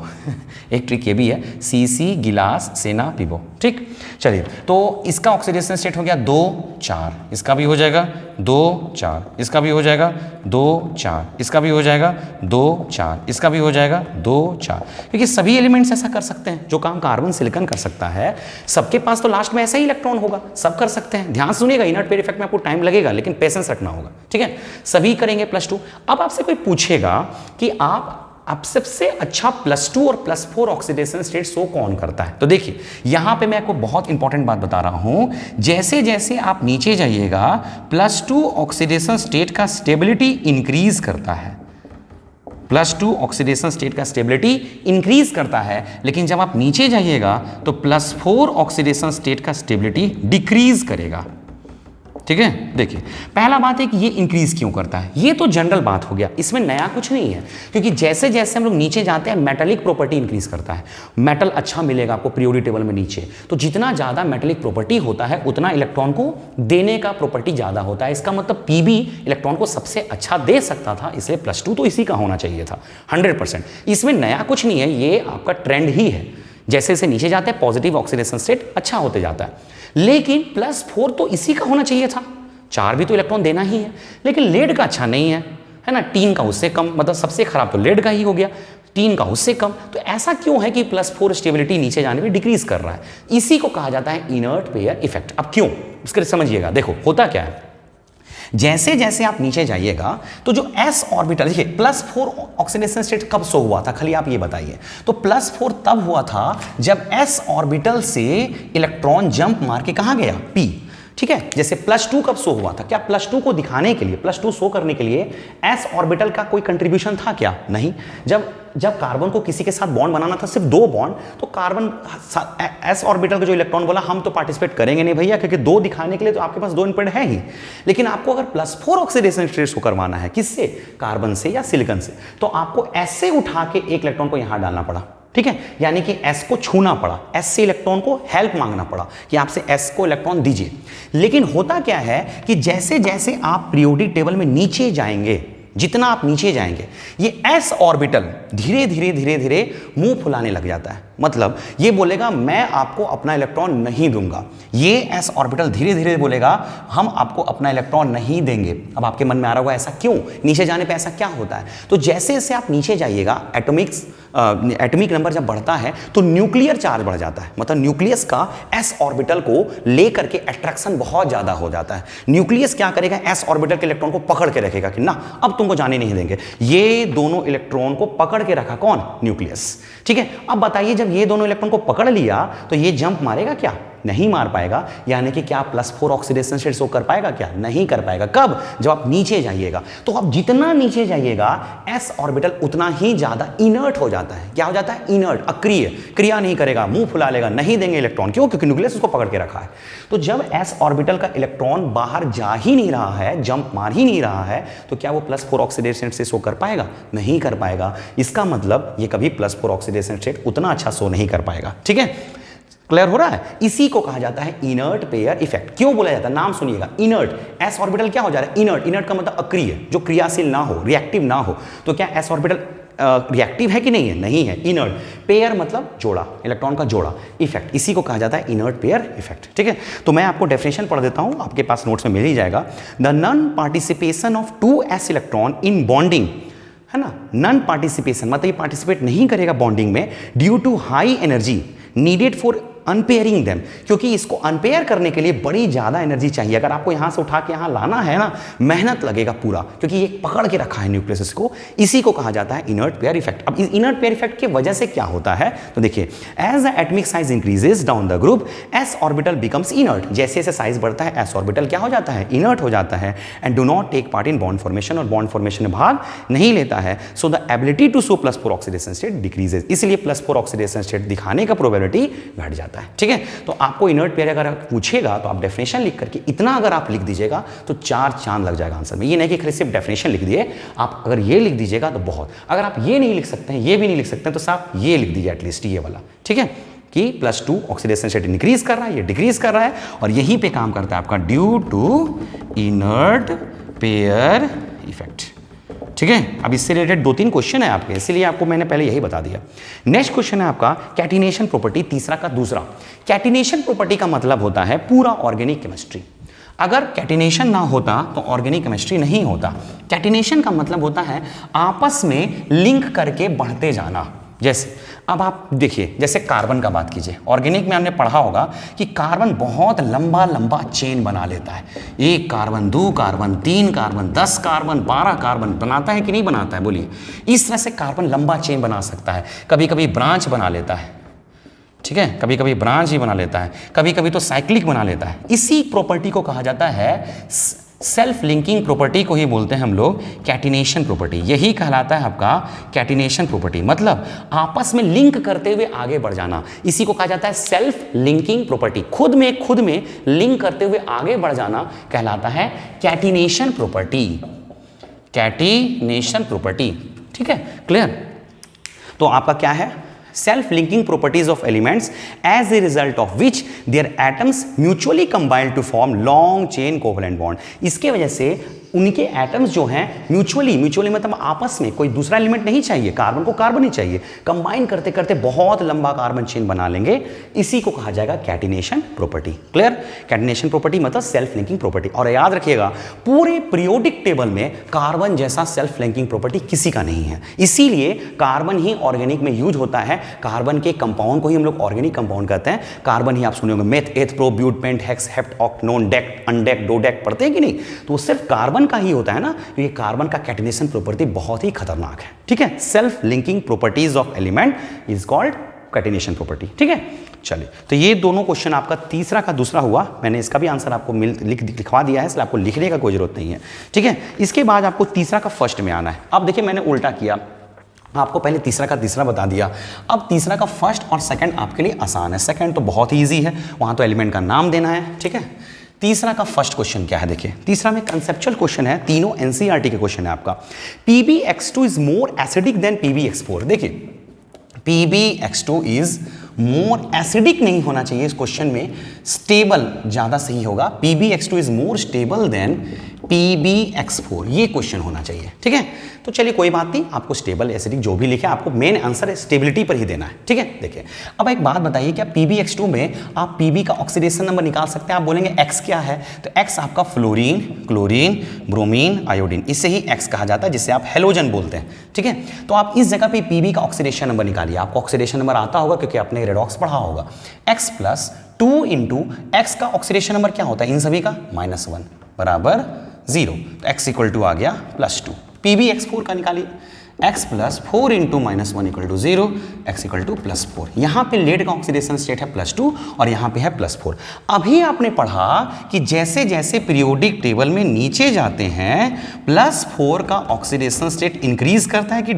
A: एक ट्रिक ये भी है, सीसी गिलास से ना पीबो, ठीक। चलिए, तो इसका ऑक्सीडेशन स्टेट हो गया 2 4, इसका भी हो जाएगा 2 4, इसका भी हो जाएगा 2 4, इसका भी हो जाएगा 2 4, इसका भी हो जाएगा 2 4, क्योंकि सभी एलिमेंट्स ऐसा कर सकते हैं जो काम कार्बन सिलिकॉन कर सकता है। सबके पास तो लास्ट में ऐसा ही इलेक्ट्रॉन होगा, सब कर सकते हैं। ध्यान सुनिएगा, इनर्ट पेयर इफेक्ट में आपको टाइम लगेगा, लेकिन पेशेंस रखना होगा, ठीक है। सभी करेंगे +2। अब आपसे कोई पूछेगा कि आप सबसे अच्छा +2 और +4 ऑक्सीडेशन स्टेट शो कौन करता है, तो देखिए यहां पे मैं आपको बहुत इंपॉर्टेंट बात बता रहा हूं। जैसे जैसे आप नीचे जाइएगा, +2 ऑक्सीडेशन स्टेट का स्टेबिलिटी इंक्रीज करता है, +2 ऑक्सीडेशन स्टेट का स्टेबिलिटी इंक्रीज करता है। लेकिन जब आप नीचे जाइएगा तो +4 ऑक्सीडेशन स्टेट का स्टेबिलिटी डिक्रीज करेगा, ठीक है। देखिए, पहला बात है कि ये इंक्रीज क्यों करता है, ये तो जनरल बात हो गया, इसमें नया कुछ नहीं है, क्योंकि जैसे जैसे हम लोग नीचे जाते हैं मेटेलिक प्रॉपर्टी इंक्रीज करता है। मेटल अच्छा मिलेगा आपको पीरियोडिक टेबल में नीचे, तो जितना ज़्यादा मेटेलिक प्रॉपर्टी होता है उतना इलेक्ट्रॉन को देने का प्रॉपर्टी ज़्यादा होता है। इसका मतलब पीबी इलेक्ट्रॉन को सबसे अच्छा दे सकता था, इसलिए +2 तो इसी का होना चाहिए था 100%। इसमें नया कुछ नहीं है, ये आपका ट्रेंड ही है। जैसे जैसे नीचे जाते हैं पॉजिटिव ऑक्सीडेशन स्टेट अच्छा होते जाता है, लेकिन +4 तो इसी का होना चाहिए था। 4 भी तो इलेक्ट्रॉन देना ही है, लेकिन लेड का अच्छा नहीं है, है ना, 3 का उससे कम, मतलब सबसे खराब तो लेड का ही हो गया, 3 का उससे कम। तो ऐसा क्यों है कि +4 स्टेबिलिटी नीचे जाने में डिक्रीज कर रहा है? इसी को कहा जाता है इनर्ट पेयर इफेक्ट। अब क्यों, उसके समझिएगा। देखो होता क्या है, जैसे जैसे आप नीचे जाइएगा तो जो s ऑर्बिटल, देखिए +4 ऑक्सीडेशन स्टेट कब शो हुआ था, खाली आप ये बताइए। तो +4 तब हुआ था जब s ऑर्बिटल से इलेक्ट्रॉन जंप मार के कहां गया, p, ठीक है। जैसे +2 कब शो हुआ था, क्या +2 को दिखाने के लिए, +2 शो करने के लिए s ऑर्बिटल का कोई कंट्रीब्यूशन था क्या, नहीं। जब कार्बन को किसी के साथ बॉन्ड बनाना था, सिर्फ 2 बॉन्ड, तो कार्बन s ऑर्बिटल का जो इलेक्ट्रॉन बोला हम तो पार्टिसिपेट करेंगे नहीं भैया, क्योंकि 2 दिखाने के लिए तो आपके पास 2 अनपेड है ही। लेकिन आपको अगर +4 ऑक्सीडेशन स्टेट शो करवाना है, किससे, कार्बन से या सिलिकॉन से, तो आपको ऐसे उठा के एक इलेक्ट्रॉन को यहां डालना पड़ा, ठीक है। यानी कि s को छूना पड़ा, s से इलेक्ट्रॉन को हेल्प मांगना पड़ा कि आपसे s को इलेक्ट्रॉन दीजिए। लेकिन होता क्या है कि जैसे जैसे आप पीरियोडिक टेबल में नीचे जाएंगे, जितना आप नीचे जाएंगे ये s ऑर्बिटल धीरे धीरे धीरे धीरे मुंह फुलाने लग जाता है। मतलब ये बोलेगा मैं आपको अपना इलेक्ट्रॉन नहीं दूंगा। ये s ऑर्बिटल धीरे धीरे बोलेगा हम आपको अपना इलेक्ट्रॉन नहीं देंगे। अब आपके मन में आ रहा होगा ऐसा क्यों, नीचे जाने पे ऐसा क्या होता है? तो जैसे जैसे आप नीचे जाइएगा एटॉमिक नंबर जब बढ़ता है तो न्यूक्लियर चार्ज बढ़ जाता है। मतलब न्यूक्लियस का s ऑर्बिटल को लेकर के अट्रैक्शन बहुत ज्यादा हो जाता है। न्यूक्लियस क्या करेगा, s ऑर्बिटल के इलेक्ट्रॉन को पकड़ के रखेगा कि ना अब तुमको जाने नहीं देंगे। ये दोनों इलेक्ट्रॉन को पकड़ के रखा कौन, न्यूक्लियस। ठीक है, अब बताइए जब ये दोनों इलेक्ट्रॉन को पकड़ लिया तो ये जंप मारेगा क्या, नहीं मार पाएगा। यानी कि क्या +4 ऑक्सीडेशन स्टेट शो कर पाएगा, क्या नहीं कर पाएगा। कब, जब आप नीचे जाइएगा। तो अब जितना नीचे जाइएगा s ऑर्बिटल उतना ही ज्यादा इनर्ट हो जाता है। क्या हो जाता है, इनर्ट, अक्रिय, क्रिया नहीं करेगा, मुंह फुला लेगा, नहीं देंगे इलेक्ट्रॉन। क्यों, क्योंकि न्यूक्लियस उसको पकड़ के रखा है। तो जब s ऑर्बिटल का इलेक्ट्रॉन बाहर जा ही नहीं रहा है, जंप मार ही नहीं रहा है, तो क्या वो +4 ऑक्सीडेशन स्टेट शो कर पाएगा, नहीं कर पाएगा। इसका मतलब ये कभी +4 ऑक्सीडेशन स्टेट उतना अच्छा शो नहीं कर पाएगा। ठीक है, क्लियर हो रहा है। इसी को कहा जाता है इनर्ट पेयर इफेक्ट। क्यों बोला जाता है, नाम सुनिएगा, इनर्ट। s ऑर्बिटल क्या हो जा रहा है, इनर्ट। इनर्ट का मतलब अक्रिय, जो क्रियाशील ना हो, रिएक्टिव ना हो। तो क्या s ऑर्बिटल रिएक्टिव है कि नहीं है, नहीं है, इनर्ट। पेयर मतलब जोड़ा, इलेक्ट्रॉन का जोड़ा, इफेक्ट, इसी को कहा जाता है इनर्ट पेयर इफेक्ट। ठीक है, तो मैं आपको डेफिनेशन पढ़ देता हूं, आपके पास नोट्स में मिल ही जाएगा। The non participation of 2s electron in bonding, है ना, नॉन पार्टिसिपेशन मतलब ये पार्टिसिपेट नहीं करेगा बॉन्डिंग में due to high energy needed for unpairing them, क्योंकि इसको अनपेयर करने के लिए बड़ी ज्यादा एनर्जी चाहिए। अगर आपको यहां से उठा के यहां लाना है ना, मेहनत लगेगा पूरा, क्योंकि ये पकड़ के रखा है न्यूक्लियस को। इसी को कहा जाता है इनर्ट पेयर इफेक्ट। अब इस इनर्ट पेयर इफेक्ट की वजह से क्या होता है, तो देखिए, as the atomic size increases down the group s orbital becomes inert. जैसे जैसे साइज बढ़ता है s ऑर्बिटल क्या हो जाता है, इनर्ट हो जाता है। And do not take part in bond formation, और बॉन्ड फॉर्मेशन में भाग नहीं लेता है। So the ability to show +4 oxidation state decreases, इसलिए +4 ऑक्सीडेशन स्टेट दिखाने का प्रोबेबिलिटी घट जाता है। ठीक है, तो आपको इनर्ट पेयर अगर पूछेगा तो आप डेफिनेशन लिख करके इतना अगर आप लिख दीजिएगा तो 4 चांद लग जाएगा आंसर में। ये नहीं कि खाली सिर्फ डेफिनेशन लिख दिए, आप अगर ये लिख दीजिएगा तो बहुत। अगर आप ये नहीं लिख सकते हैं, ये भी नहीं लिख सकते हैं, तो साहब ये लिख दीजिए एटलीस्ट, ये वाला। ठीक है, कि +2 ऑक्सीडेशन स्टेट इंक्रीज कर रहा है, ये डिक्रीज कर रहा है, और यहीं पे काम करता है आपका due to inert pair effect. ठीक है, अब इससे रिलेटेड 2-3 क्वेश्चन है आपके, इसलिए आपको मैंने पहले यही बता दिया। नेक्स्ट क्वेश्चन है आपका कैटिनेशन प्रॉपर्टी, तीसरा का दूसरा। कैटिनेशन प्रॉपर्टी का मतलब होता है पूरा ऑर्गेनिक केमिस्ट्री। अगर कैटिनेशन ना होता तो ऑर्गेनिक केमिस्ट्री नहीं होता। कैटिनेशन का मतलब होता है आपस में लिंक करके बढ़ते जाना। जैसे अब आप देखिए, जैसे कार्बन का बात कीजिए, ऑर्गेनिक में हमने पढ़ा होगा कि कार्बन बहुत लंबा लंबा चेन बना लेता है। 1 carbon, 2 carbon, 3 carbon, 10 carbon, 12 carbon बनाता है कि नहीं बनाता है, बोलिए। इस तरह से कार्बन लंबा चेन बना सकता है। कभी कभी ब्रांच बना लेता है, ठीक है, कभी कभी ब्रांच ही बना लेता है, कभी कभी तो साइक्लिक बना लेता है। इसी प्रॉपर्टी को कहा जाता है, सेल्फ लिंकिंग प्रॉपर्टी को ही बोलते हैं हम लोग कैटिनेशन प्रॉपर्टी। यही कहलाता है आपका कैटिनेशन प्रॉपर्टी, मतलब आपस में लिंक करते हुए आगे बढ़ जाना। इसी को कहा जाता है सेल्फ लिंकिंग प्रॉपर्टी। खुद में लिंक करते हुए आगे बढ़ जाना कहलाता है कैटिनेशन प्रॉपर्टी। कैटिनेशन प्रॉपर्टी, ठीक है, क्लियर। तो आपका क्या है, self linking properties of elements as a result of which their atoms mutually combine to form long chain covalent bond। इसके वजह से उनके एटम्स जो हैं म्यूचुअली मतलब आपस में, कोई दूसरा एलिमेंट नहीं चाहिए, कार्बन को कार्बन ही चाहिए, कंबाइन करते करते बहुत लंबा कार्बन चेन बना लेंगे। इसी को कहा जाएगा catenation property. Clear, catenation property मतलब सेल्फ लिंकिंग प्रॉपर्टी। और याद रखिएगा, पूरे पीरियोडिक टेबल में कार्बन जैसा सेल्फ लिंकिंग प्रॉपर्टी किसी का नहीं है, इसीलिए कार्बन ही ऑर्गेनिक में यूज होता है। कार्बन के कंपाउंड को ही हम लोग ऑर्गेनिक कंपाउंड कहते हैं। कार्बन ही आप सुने होंगे, meth, eth, prop, but, pent, hex, hept, oct, non, dec, undec, dodec पढ़ते हैं कि नहीं, तो वो सिर्फ कार्बन का ही होता है ना, क्योंकि कार्बन का कैटिनेशन प्रॉपर्टी बहुत ही खतरनाक है। ठीक है, self linking properties of element is called catenation property. ठीक है, चलिए, तो ये दोनों क्वेश्चन आपका तीसरा का दूसरा हुआ। मैंने इसका भी आंसर आपको लिखवा दिया है, इसलिए आपको लिखने का कोई जरूरत नहीं है। ठीक है, इसके बाद आपको तीसरा का फर्स्ट में आना है। अब देखिए, मैंने उल्टा किया, आपको पहले तीसरा का तीसरा बता दिया, अब तीसरा का फर्स्ट और सेकंड आपके लिए आसान है। सेकंड तो बहुत ही ईजी है, वहां तो एलिमेंट का नाम देना है। ठीक है, तीसरा का फर्स्ट क्वेश्चन क्या है, देखिए, तीसरा में कंसेप्चुअल क्वेश्चन है, तीनों एनसीईआरटी के क्वेश्चन है आपका। PbX2 is more acidic then PbX4। देखिए, PbX2 इज मोर एसिडिक नहीं होना चाहिए इस क्वेश्चन में, स्टेबल ज्यादा सही होगा। PbX2 is more stable then PbX4, ये क्वेश्चन होना चाहिए। ठीक है, तो चलिए कोई बात नहीं, आपको स्टेबल एसिडिक जो भी लिखे आपको मेन आंसर स्टेबिलिटी पर ही देना है। ठीक है, देखिए अब एक बात बताइए, क्या PbX2 में आप Pb का ऑक्सीडेशन नंबर निकाल सकते हैं? आप बोलेंगे X क्या है, तो X आपका फ्लोरीन, क्लोरीन, ब्रोमीन, आयोडीन, इसे ही X कहा जाता है, जिसे आप हेलोजन बोलते हैं। ठीक है, तो आप इस जगह पे Pb का ऑक्सीडेशन नंबर निकालिए। आपको ऑक्सीडेशन नंबर आता होगा क्योंकि आपने रेडॉक्स पढ़ा होगा। X प्लस 2 इंटू X का ऑक्सीडेशन नंबर क्या होता है इन सभी का? -1 बराबर 0, तो X इक्वल टू आ गया +2। PbX4 का निकालिए, X plus 4 into -1 equal to 0, X equal to +4। यहाँ पे लेड का ऑक्सीडेशन स्टेट है +2 और यहाँ पे है +4। अभी आपने पढ़ा कि जैसे जैसे पीरियोडिक टेबल में नीचे जाते हैं +4 का ऑक्सीडेशन स्टेट इंक्रीज करता है कि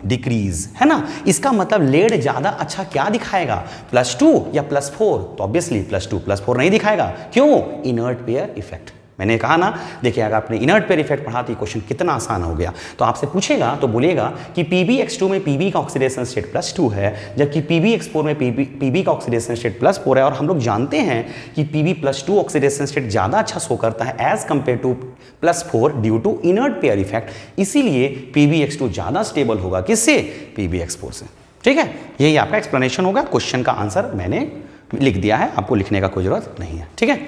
A: डिक्रीज, है ना। इसका मतलब लेड ज्यादा अच्छा क्या दिखाएगा, +2 या +4? तो ऑब्वियसली +2 +4 नहीं दिखाएगा। क्यों? Inert pair effect. मैंने कहा ना, देखिए अगर आपने इनर्ट पेयर इफेक्ट पढ़ा तो ये क्वेश्चन कितना आसान हो गया। तो आपसे पूछेगा तो बोलेगा कि PbX2 में Pb का ऑक्सीडेशन स्टेट +2 है, जबकि PbX4 में Pb का ऑक्सीडेशन स्टेट +4 है। और हम लोग जानते हैं कि Pb +2 ऑक्सीडेशन स्टेट ज़्यादा अच्छा शो करता है as compare to +4 due to inert pair effect. इसीलिए PbX2 ज़्यादा स्टेबल होगा किससे? PbX4 से। ठीक है, यही आपका एक्सप्लेनेशन होगा। क्वेश्चन का आंसर मैंने लिख दिया है, आपको लिखने का कोई जरूरत नहीं है। ठीक है,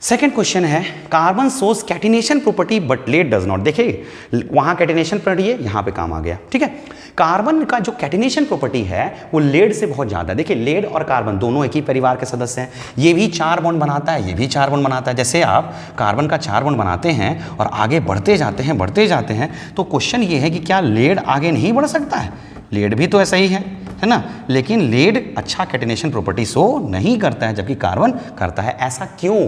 A: सेकेंड क्वेश्चन है, carbon shows catenation property but lead does not. देखिए वहां कैटिनेशन प्रॉपर्टी है, यहां पे काम आ गया। ठीक है, कार्बन का जो कैटिनेशन प्रॉपर्टी है वो लेड से बहुत ज्यादा। देखिए लेड और कार्बन दोनों एक ही परिवार के सदस्य हैं। ये भी 4 बॉन्ड बनाता है, ये भी 4 बॉन्ड बनाता है। जैसे आप कार्बन का 4 बॉन्ड बनाते हैं और आगे बढ़ते जाते हैं, तो क्वेश्चन ये है कि क्या लेड आगे नहीं बढ़ सकता है? लेड भी तो ऐसा ही है ना, लेकिन लेड अच्छा कैटिनेशन प्रॉपर्टी शो नहीं करता है जबकि कार्बन करता है। ऐसा क्यों?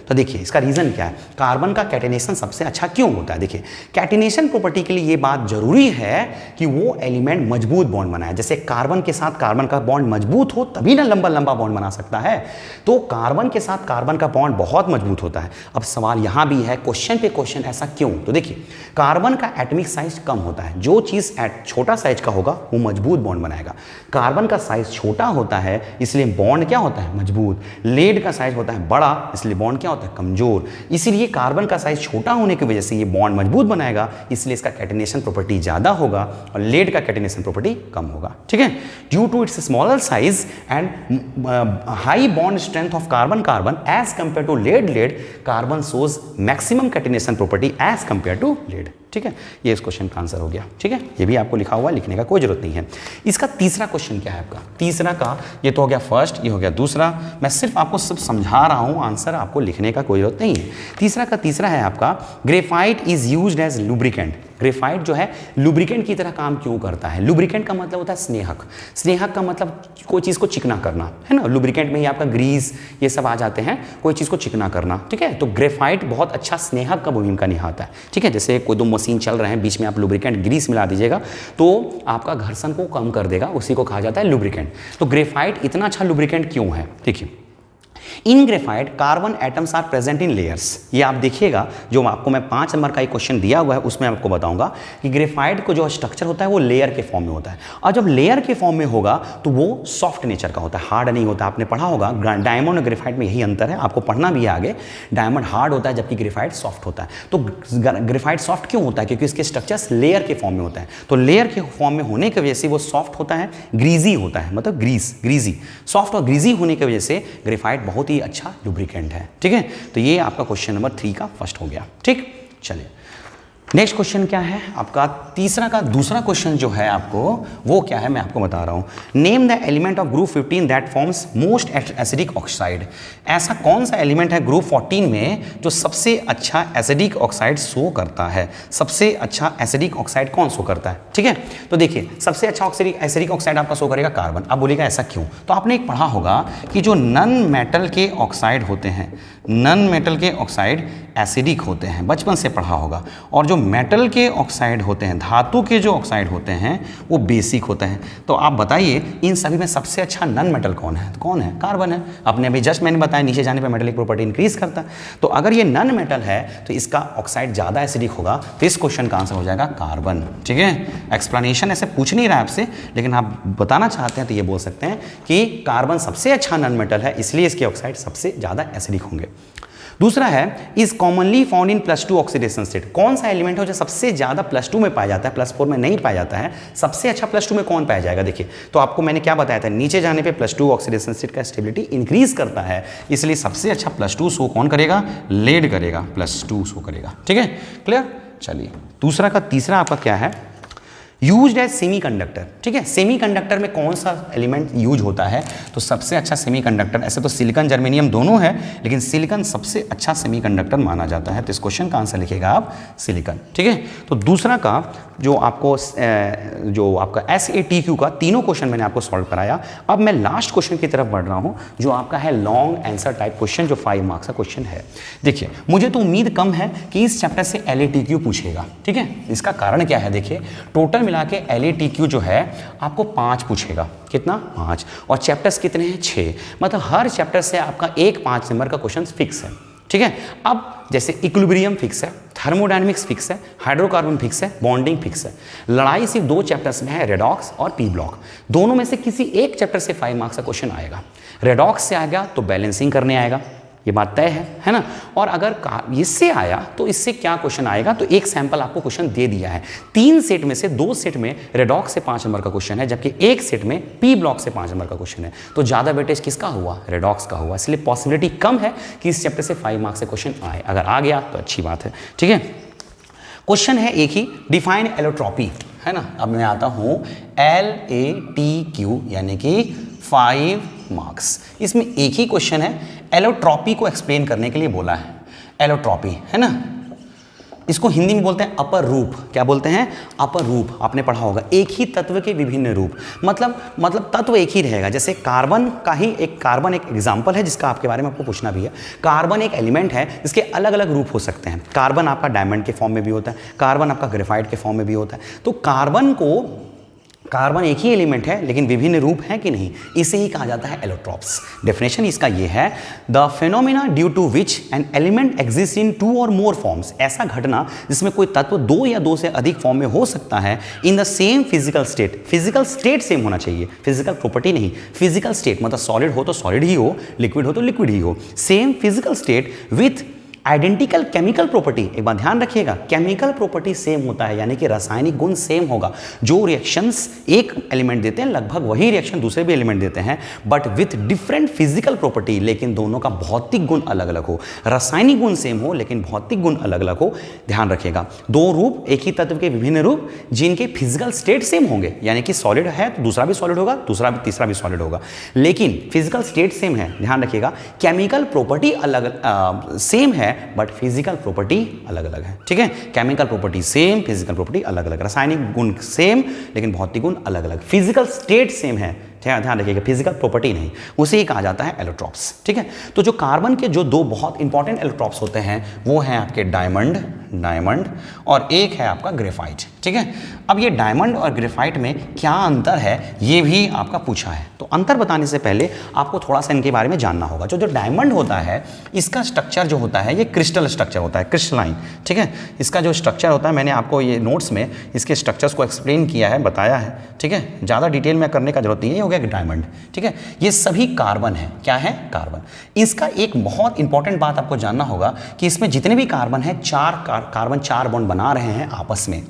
A: तो देखिए इसका रीजन क्या है, कार्बन का कैटिनेशन सबसे अच्छा क्यों होता है। देखिए कैटिनेशन प्रॉपर्टी के लिए ये बात जरूरी है कि वो एलिमेंट मजबूत बॉन्ड बनाए। जैसे कार्बन के साथ कार्बन का बॉन्ड मजबूत हो तभी ना लंबा लंबा बॉन्ड बना सकता है। तो कार्बन के साथ कार्बन का बॉन्ड बहुत मजबूत होता है। अब सवाल यहां भी है, क्वेश्चन पे क्वेश्चन, ऐसा क्यों? तो देखिए कार्बन का एटॉमिक साइज कम होता है, जो चीज छोटा साइज का होगा वो मजबूत बॉन्ड बनाएगा। कार्बन का साइज छोटा होता है इसलिए बॉन्ड क्या होता है? मजबूत। लेड का साइज होता है बड़ा इसलिए बॉन्ड क्या होता है? कमजोर। इसीलिए कार्बन का साइज छोटा होने की वजह से ये बॉन्ड मजबूत बनाएगा, इसलिए इसका कैटिनेशन प्रॉपर्टी ज्यादा होगा और लेड का कैटिनेशन प्रॉपर्टी कम होगा। ठीक है, due to its smaller size and high bond strength of carbon as compare to lead carbon shows maximum catenation property as compare to lead. ठीक है, ये इस क्वेश्चन का आंसर हो गया। ठीक है, ये भी आपको लिखा हुआ है, लिखने का कोई जरूरत नहीं है। इसका तीसरा क्वेश्चन क्या है आपका? तीसरा का ये तो हो गया फर्स्ट, ये हो गया दूसरा। मैं सिर्फ आपको सब समझा रहा हूं, आंसर आपको लिखने का कोई जरूरत नहीं है। तीसरा का तीसरा है आपका, graphite is used as lubricant. Graphite जो है लुब्रिकेंट की तरह काम क्यों करता है? लुब्रिकेंट का मतलब होता है स्नेहक। स्नेहक का मतलब कोई चीज़ को चिकना करना, है ना। लुब्रिकेंट में ही आपका ग्रीस ये सब आ जाते हैं, कोई चीज़ को चिकना करना। ठीक है, तो ग्रेफाइट बहुत अच्छा स्नेहक का भूमिका निभाता है। ठीक है, जैसे कोई 2 मशीन चल रहे हैं, बीच में आप लुब्रिकेंट ग्रीस मिला दीजिएगा तो आपका घर्षण को कम कर देगा, उसी को कहा जाता है लुब्रिकेंट। तो ग्रेफाइट इतना अच्छा लुब्रिकेंट क्यों है? देखिए in graphite carbon atoms are present in layers. ये आप देखिएगा, जो आपको मैं 5 नंबर का एक क्वेश्चन दिया हुआ है उसमें आपको बताऊंगा कि ग्रेफाइट को जो स्ट्रक्चर होता है वो लेयर के फॉर्म में होता है। और जब लेयर के फॉर्म में होगा तो वो सॉफ्ट नेचर का होता है, हार्ड नहीं होता। आपने पढ़ा होगा डायमंड और ग्रेफाइट में यही अंतर है, आपको पढ़ना भी है आगे। डायमंड हार्ड होता है जबकि ग्रेफाइट सॉफ्ट होता है। तो ग्रेफाइट सॉफ्ट क्यों होता है? क्योंकि इसके स्ट्रक्चर्स लेयर के फॉर्म में होता है। तो लेयर के फॉर्म में होने की वजह से वो सॉफ्ट होता है, ग्रीजी होता है, मतलब ग्रीजी। सॉफ्ट और ग्रीजी होने की वजह से ग्रेफाइट बहुत ही अच्छा लुब्रिकेंट है। ठीक है, तो ये आपका क्वेश्चन नंबर 3 का फर्स्ट हो गया। ठीक, चलिए नेक्स्ट क्वेश्चन क्या है आपका? तीसरा का दूसरा क्वेश्चन जो है आपको वो क्या है मैं आपको बता रहा हूं। Name the element of group 15 that forms most acidic oxide. ऐसा कौन सा एलिमेंट है ग्रुप 14 में जो सबसे अच्छा एसिडिक ऑक्साइड शो करता है? सबसे अच्छा एसिडिक ऑक्साइड कौन शो करता है? ठीक है, तो देखिए सबसे अच्छा एसिडिक ऑक्साइड आपका शो करेगा कार्बन। अब बोलेगा ऐसा क्यों? तो आपने एक पढ़ा होगा कि जो नन मेटल के ऑक्साइड होते हैं, नन मेटल के ऑक्साइड एसिडिक होते हैं, बचपन से पढ़ा होगा। और जो मेटल के ऑक्साइड होते हैं, धातु के जो ऑक्साइड होते हैं वो बेसिक होते हैं। तो आप बताइए इन सभी में सबसे अच्छा नन मेटल कौन है? तो कौन है? कार्बन है। अपने अभी जस्ट मैंने बताया नीचे जाने पे मेटेलिक प्रॉपर्टी इंक्रीज करता है। तो अगर ये नन मेटल है तो इसका ऑक्साइड ज़्यादा एसिडिक होगा, तो इस क्वेश्चन का आंसर हो जाएगा कार्बन। ठीक है, एक्सप्लेनेशन ऐसे पूछ नहीं रहा आपसे, लेकिन आप बताना चाहते हैं तो ये बोल सकते हैं कि कार्बन सबसे अच्छा नन मेटल है, इसलिए इसके ऑक्साइड सबसे ज़्यादा एसिडिक होंगे। दूसरा है is commonly found in +2 oxidation state. कौन सा एलिमेंट है जो सबसे ज्यादा +2 में पाया जाता है, +4 में नहीं पाया जाता है? सबसे अच्छा +2 में कौन पाया जाएगा? देखिए, तो आपको मैंने क्या बताया था, नीचे जाने पे +2 ऑक्सीडेशन स्टेट का स्टेबिलिटी इंक्रीज करता है, इसलिए सबसे अच्छा +2 शो कौन करेगा? लेड करेगा, +2 शो करेगा। ठीक है, क्लियर? चलिए दूसरा का तीसरा आपका क्या है? Used as semiconductor. ठीक है, सेमीकंडक्टर में कौन सा एलिमेंट यूज होता है? तो सबसे अच्छा सेमीकंडक्टर, ऐसे तो सिलिकॉन जर्मेनियम दोनों है, लेकिन सिलिकॉन सबसे अच्छा सेमीकंडक्टर माना जाता है, तो इस क्वेश्चन का आंसर लिखिएगा आप सिलिकॉन। ठीक है, तो दूसरा का जो आपका SATQ का तीनों क्वेश्चन मैंने आपको सॉल्व कराया। अब मैं लास्ट क्वेश्चन की तरफ बढ़ रहा हूं, जो आपका है लॉन्ग आंसर टाइप क्वेश्चन, जो 5 मार्क्स का क्वेश्चन है। देखिए, मुझे तो उम्मीद कम है कि इस चैप्टर से LATQ पूछेगा। ठीक है, इसका कारण क्या है? देखिए, टोटल मिला के LATQ जो है आपको 5 पूछेगा। कितना? 5। और चैप्टर्स कितने हैं? 6। मतलब हर चैप्टर से आपका एक 5 नंबर का क्वेश्चन फिक्स है। ठीक है, अब जैसे इक्विलिब्रियम फिक्स है, थर्मोडायनेमिक्स फिक्स है, हाइड्रोकार्बन फिक्स है, बॉन्डिंग फिक्स है। लड़ाई सिर्फ 2 चैप्टर्स में है, रेडॉक्स और पी ब्लॉक। दोनों में से किसी एक चैप्टर से 5 मार्क्स का क्वेश्चन आएगा। रेडॉक्स से आएगा तो बैलेंसिंग करने आएगा, ये बात तय है ना? और अगर इससे आया तो इससे क्या क्वेश्चन आएगा? तो एक सैंपल आपको क्वेश्चन दे दिया है। 3 सेट में से 2 सेट में रेडॉक्स से 5 नंबर का क्वेश्चन है, जबकि एक सेट में पी ब्लॉक से 5 नंबर का क्वेश्चन है। तो ज्यादा वेटेज किसका हुआ? रेडॉक्स का हुआ। इसलिए पॉसिबिलिटी कम है कि इस चैप्टर से 5 मार्क्स से क्वेश्चन आए। अगर आ गया तो अच्छी बात है। ठीक है, क्वेश्चन है एक ही, डिफाइन एलोट्रॉपी, है ना? अब मैं आता हूं LATQ, यानी कि 5 मार्क्स। इसमें एक ही क्वेश्चन है, एलोट्रॉपी को एक्सप्लेन करने के लिए बोला है। एलोट्रॉपी, है ना? इसको हिंदी में बोलते हैं अपर रूप। क्या बोलते हैं? अपर रूप। आपने पढ़ा होगा, एक ही तत्व के विभिन्न रूप। मतलब तत्व एक ही रहेगा। जैसे कार्बन का ही कार्बन एक एग्जाम्पल है जिसका आपके बारे में आपको पूछना भी है। कार्बन एक एलिमेंट है जिसके अलग अलग रूप हो सकते हैं। कार्बन आपका डायमंड के फॉर्म में भी होता है, कार्बन आपका ग्रेफाइट के फॉर्म में भी होता है। तो कार्बन एक ही एलिमेंट है लेकिन विभिन्न रूप है कि नहीं, इसे ही कहा जाता है एलोट्रॉप्स। डेफिनेशन इसका ये है, the phenomena due to which an element exist in 2 और मोर फॉर्म्स। ऐसा घटना जिसमें कोई तत्व 2 या 2 से अधिक फॉर्म में हो सकता है, in the same physical state. Physical state same होना चाहिए, फिजिकल प्रॉपर्टी नहीं। फिजिकल स्टेट मतलब सॉलिड हो तो सॉलिड ही हो, लिक्विड हो तो लिक्विड ही हो। Same physical state with identical chemical property. एक बात ध्यान रखिएगा, केमिकल प्रॉपर्टी सेम होता है, यानी कि रासायनिक गुण सेम होगा। जो रिएक्शंस एक एलिमेंट देते हैं लगभग वही रिएक्शन दूसरे भी एलिमेंट देते हैं, but with different physical property, लेकिन दोनों का भौतिक गुण अलग अलग हो। रासायनिक गुण सेम हो लेकिन भौतिक गुण अलग अलग हो। ध्यान रखिएगा, 2 रूप, एक ही तत्व के विभिन्न रूप जिनके फिजिकल स्टेट सेम होंगे, यानी कि सॉलिड है तो दूसरा भी सॉलिड होगा, तीसरा भी सॉलिड होगा, लेकिन फिजिकल स्टेट सेम है। ध्यान रखिएगा, केमिकल प्रॉपर्टी सेम है बट फिजिकल प्रॉपर्टी अलग अलग है। ठीक है, chemical property same, physical property अलग अलग, रासायनिक गुण सेम लेकिन भौतिक गुण अलग अलग, फिजिकल स्टेट सेम है। ध्यान रखिएगा, फिजिकल प्रॉपर्टी नहीं, उसे ही कहा जाता है एलोट्रॉप्स। ठीक है, तो जो कार्बन के जो 2 बहुत इंपॉर्टेंट एलोट्रॉप्स होते हैं वो हैं आपके डायमंड और एक है आपका ग्रेफाइट। ठीक है, अब ये डायमंड और ग्रेफाइट में क्या अंतर है ये भी आपका पूछा है। तो अंतर बताने से पहले आपको थोड़ा सा इनके बारे में जानना होगा। जो डायमंड होता है इसका स्ट्रक्चर जो होता है ये क्रिस्टल स्ट्रक्चर होता है, क्रिस्टलाइन। ठीक है, इसका जो स्ट्रक्चर होता है मैंने आपको ये नोट्स में इसके स्ट्रक्चर्स को एक्सप्लेन किया है, बताया है। ठीक है, ज़्यादा डिटेल में करने का जरूरत नहीं है, हो गया डायमंड। ठीक है, ये सभी कार्बन है। क्या है? कार्बन। इसका एक बहुत इंपॉर्टेंट बात आपको जानना होगा कि इसमें जितने भी कार्बन है, 4 कार्बन 4 बॉन्ड बना रहे हैं आपस में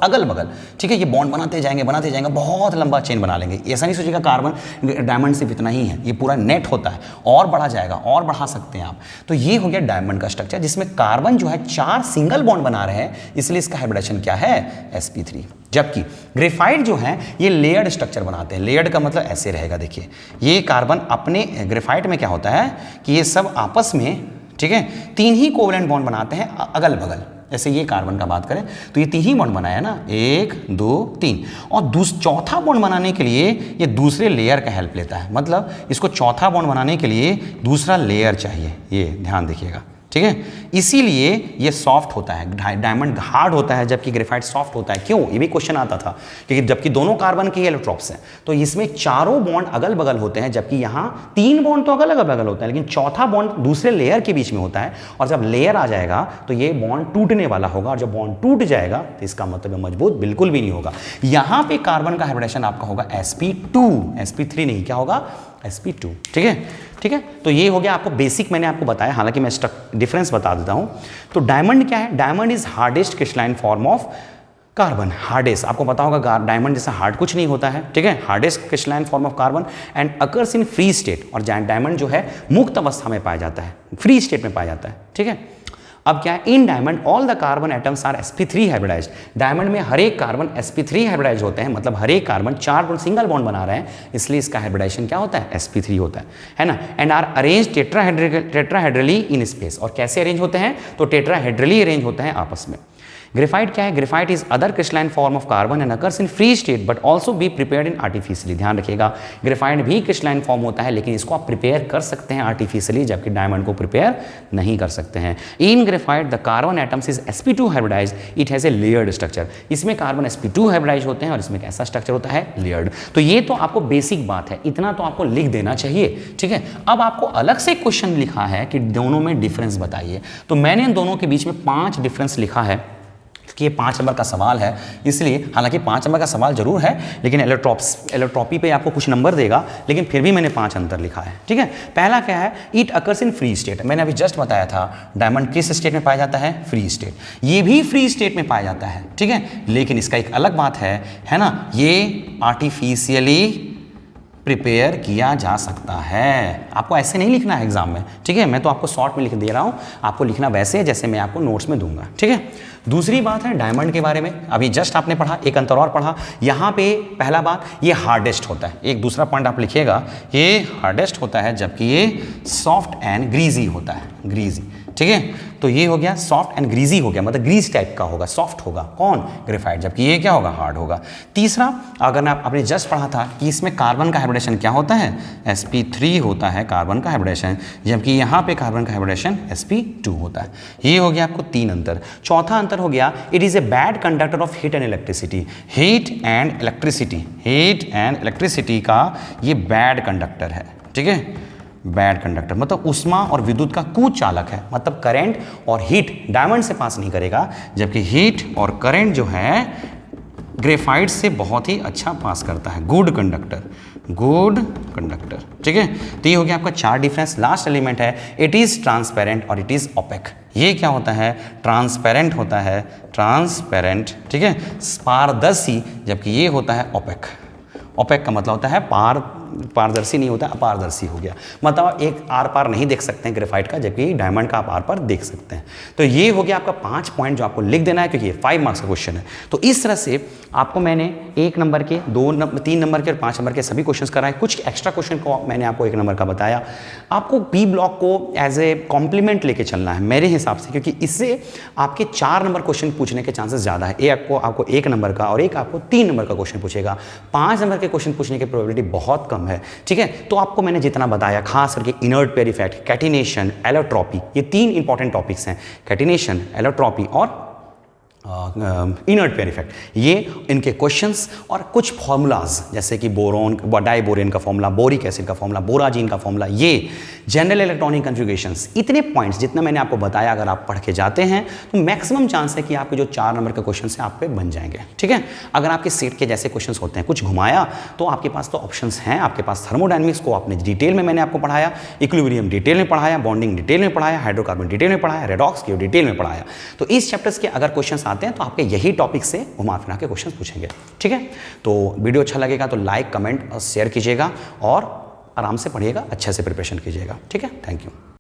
A: अगल बगल। ठीक है, ये बॉन्ड बनाते जाएंगे बहुत लंबा चेन बना लेंगे। ऐसा नहीं सोचिएगा कार्बन डायमंड सिर्फ इतना ही है, ये पूरा नेट होता है, और बढ़ा जाएगा, और बढ़ा सकते हैं आप। तो ये हो गया डायमंड का स्ट्रक्चर, जिसमें कार्बन जो है 4 सिंगल बॉन्ड बना रहे हैं, इसलिए इसका हाइब्रिडेशन क्या है? sp3। जबकि ग्रेफाइट जो है ये लेयर्ड स्ट्रक्चर बनाते हैं। लेयर्ड का मतलब ऐसे रहेगा, देखिए ये कार्बन अपने ग्रेफाइट में क्या होता है कि ये सब आपस में, ठीक है, 3 ही कोवलेंट बॉन्ड बनाते हैं अगल बगल। जैसे ये कार्बन का बात करें तो ये 3 ही बॉन्ड बनाया ना, 1 2 3, और चौथा बॉन्ड बनाने के लिए ये दूसरे लेयर का हेल्प लेता है। मतलब इसको चौथा बॉन्ड बनाने के लिए दूसरा लेयर चाहिए, ये ध्यान देखिएगा। ठीक है, इसीलिए ये सॉफ्ट होता है। डायमंड हार्ड होता है जबकि ग्रेफाइट सॉफ्ट होता है। क्यों? ये भी क्वेश्चन आता था, क्योंकि जबकि दोनों कार्बन के इलेक्ट्रॉप्स हैं तो इसमें 4 बॉन्ड अगल बगल होते हैं, जबकि यहाँ 3 बॉन्ड तो अगल बगल होता है, लेकिन चौथा बॉन्ड दूसरे लेयर के बीच में होता है। और जब लेयर आ जाएगा तो ये बॉन्ड टूटने वाला होगा, और जब बॉन्ड टूट जाएगा तो इसका मतलब मजबूत बिल्कुल भी नहीं होगा। यहाँ पे कार्बन का हाइब्रिडेशन आपका होगा sp2, sp3 नहीं, क्या होगा? sp2। ठीक है, ठीक है। तो ये हो गया आपको बेसिक, मैंने आपको बताया, हालांकि मैं डिफरेंस बता देता हूं। तो डायमंड क्या है? Diamond is hardest crystalline form of carbon. Hardest, आपको पता होगा डायमंड जैसा हार्ड कुछ नहीं होता है, ठीक है। Hardest crystalline form of carbon and occurs in free state. और डायमंड जो है मुक्त अवस्था में पाया जाता है, फ्री स्टेट में पाया जाता है, ठीक है। अब क्या है? In diamond all the carbon atoms are sp3 hybridized. Diamond में हर एक कार्बन sp3 हाइब्रिडाइज होते हैं, मतलब हर एक कार्बन 4 सिंगल बॉन्ड बना रहे हैं, इसलिए इसका हाइब्रिडाइजेशन क्या होता है? sp3 होता है ना। And are arrange tetrahedrally in space. और कैसे अरेंज होते हैं? तो टेट्राहेड्रली अरेंज होते हैं आपस में। ग्रेफाइट क्या है? Graphite is other crystalline form of carbon and occurs in free state but also be prepared in artificially. ध्यान रखिएगा, ग्रेफाइट भी क्रिस्टलाइन फॉर्म होता है, लेकिन इसको आप प्रिपेयर कर सकते हैं आर्टिफिशियली, जबकि डायमंड को प्रिपेयर नहीं कर सकते हैं। In graphite the carbon atoms is sp2 hybridise, it has a layered structure. इसमें कार्बन sp2 हाइब्रिडाइज होते हैं और इसमें कैसा स्ट्रक्चर होता है? लेयर्ड। तो ये तो आपको बेसिक बात है, इतना तो आपको लिख देना चाहिए, ठीक है। अब आपको अलग से क्वेश्चन लिखा है कि दोनों में डिफरेंस बताइए। तो मैंने इन दोनों के बीच में 5 डिफरेंस लिखा है कि ये 5 नंबर का सवाल है, इसलिए हालांकि 5 नंबर का सवाल जरूर है, लेकिन एलोट्रॉपी पे आपको कुछ नंबर देगा, लेकिन फिर भी मैंने 5 अंतर लिखा है, ठीक है। पहला क्या है? It occurs in free state. मैंने अभी जस्ट बताया था डायमंड किस स्टेट में पाया जाता है? Free state. ये भी फ्री स्टेट में पाया जाता है, ठीक है, लेकिन इसका एक अलग बात है ना, ये आर्टिफिशियली प्रिपेयर किया जा सकता है। आपको ऐसे नहीं लिखना है एग्जाम में, ठीक है। मैं तो आपको शॉर्ट में लिख दे रहा हूं, आपको लिखना वैसे है जैसे मैं आपको नोट्स में दूंगा, ठीक है। दूसरी बात है डायमंड के बारे में, अभी जस्ट आपने पढ़ा, एक अंतर और पढ़ा। यहां पे पहला बात, ये हार्डेस्ट होता है। एक दूसरा पॉइंट आप लिखिएगा, ये हार्डेस्ट होता है, जबकि ये सॉफ्ट एंड ग्रीजी होता है, ग्रीजी, ठीक है। तो ये हो गया सॉफ्ट एंड ग्रीजी हो गया, मतलब ग्रीज टाइप का होगा, सॉफ्ट होगा कौन? ग्रेफाइट, जबकि ये क्या होगा? हार्ड होगा। तीसरा, अगर आपने जस्ट पढ़ा था कि इसमें कार्बन का हाइब्रिडेशन क्या होता है? sp3 होता है कार्बन का हाइब्रिडेशन, जबकि यहाँ पे कार्बन का हाइब्रिडेशन sp2 होता है। ये हो गया आपको 3 अंतर। चौथा अंतर हो गया, it is a bad conductor of heat and electricity. Heat and electricity का ये बैड कंडक्टर है, ठीक है। बैड कंडक्टर मतलब उष्मा और विद्युत का कुचालक है, मतलब करंट और हीट डायमंड से पास नहीं करेगा, जबकि हीट और करंट जो है ग्रेफाइट से बहुत ही अच्छा पास करता है। गुड कंडक्टर, ठीक है। तो ये हो गया आपका 4 डिफरेंस। लास्ट एलिमेंट है, इट इज ट्रांसपेरेंट और इट इज ओपेक। ये क्या होता है? ट्रांसपेरेंट होता है, ट्रांसपेरेंट, ठीक है, पारदर्शी, जबकि ये होता है ओपेक। ओपेक का मतलब होता है पारदर्शी नहीं होता, अपारदर्शी हो गया, मतलब एक आर पार नहीं देख सकते हैं ग्रेफाइट का, जबकि डायमंड का आप आर पार देख सकते हैं। तो ये हो गया आपका 5 पॉइंट जो आपको लिख देना है, क्योंकि ये 5 मार्क्स का क्वेश्चन है। तो इस तरह से आपको मैंने 1 नंबर के, 2 नंबर, 3 नंबर के और 5 नंबर के सभी क्वेश्चंस कराए। कुछ एक्स्ट्रा क्वेश्चन को मैंने आपको 1 नंबर का बताया। आपको बी ब्लॉक को एज ए कॉम्प्लीमेंट लेके चलना है मेरे हिसाब से, क्योंकि इससे आपके 4 नंबर क्वेश्चन पूछने के चांसेस ज़्यादा है। आपको 1 नंबर का और एक आपको 3 नंबर का क्वेश्चन पूछेगा। 5 नंबर के क्वेश्चन पूछने की प्रोबेबिलिटी बहुत कम है, ठीक है। तो आपको मैंने जितना बताया, खास करके inert pair effect, catenation, allotropy, ये 3 इंपॉर्टेंट टॉपिक्स हैं, कैटिनेशन, एलोट्रॉपी और इनर्ट पेयर इफेक्ट। ये इनके क्वेश्चंस और कुछ फॉर्मूलाज, जैसे कि बोरोन, डाइबोरेन का फॉर्मूला, बोरिक एसिड का फॉर्मूला, बोराजीन का फॉर्मूला, ये जनरल इलेक्ट्रॉनिक कन्फिगरेशंस, इतने पॉइंट्स जितना मैंने आपको बताया, अगर आप पढ़ के जाते हैं तो मैक्सिमम चांस है कि आपके जो 4 नंबर के क्वेश्चन हैं आप पे बन जाएंगे, ठीक है। अगर आपके सेट के जैसे क्वेश्चन होते हैं, कुछ घुमाया, तो आपके पास तो ऑप्शंस हैं। आपके पास थर्मोडायनेमिक्स को आपने डिटेल में मैंने आपको पढ़ाया, इक्विलिब्रियम डिटेल में पढ़ाया, बॉन्डिंग डिटेल में पढ़ाया, हाइड्रोकार्बन डिटेल में पढ़ाया, रेडॉक्स की डिटेल में पढ़ाया। तो इस चैप्टर्स के अगर क्वेश्चन आते हैं तो आपके यही टॉपिक से घुमा फिरा के क्वेश्चन पूछेंगे, ठीक है। तो वीडियो अच्छा लगेगा तो लाइक, कमेंट और शेयर कीजिएगा और आराम से पढ़िएगा, अच्छे से प्रिपरेशन कीजिएगा, ठीक है। Thank you.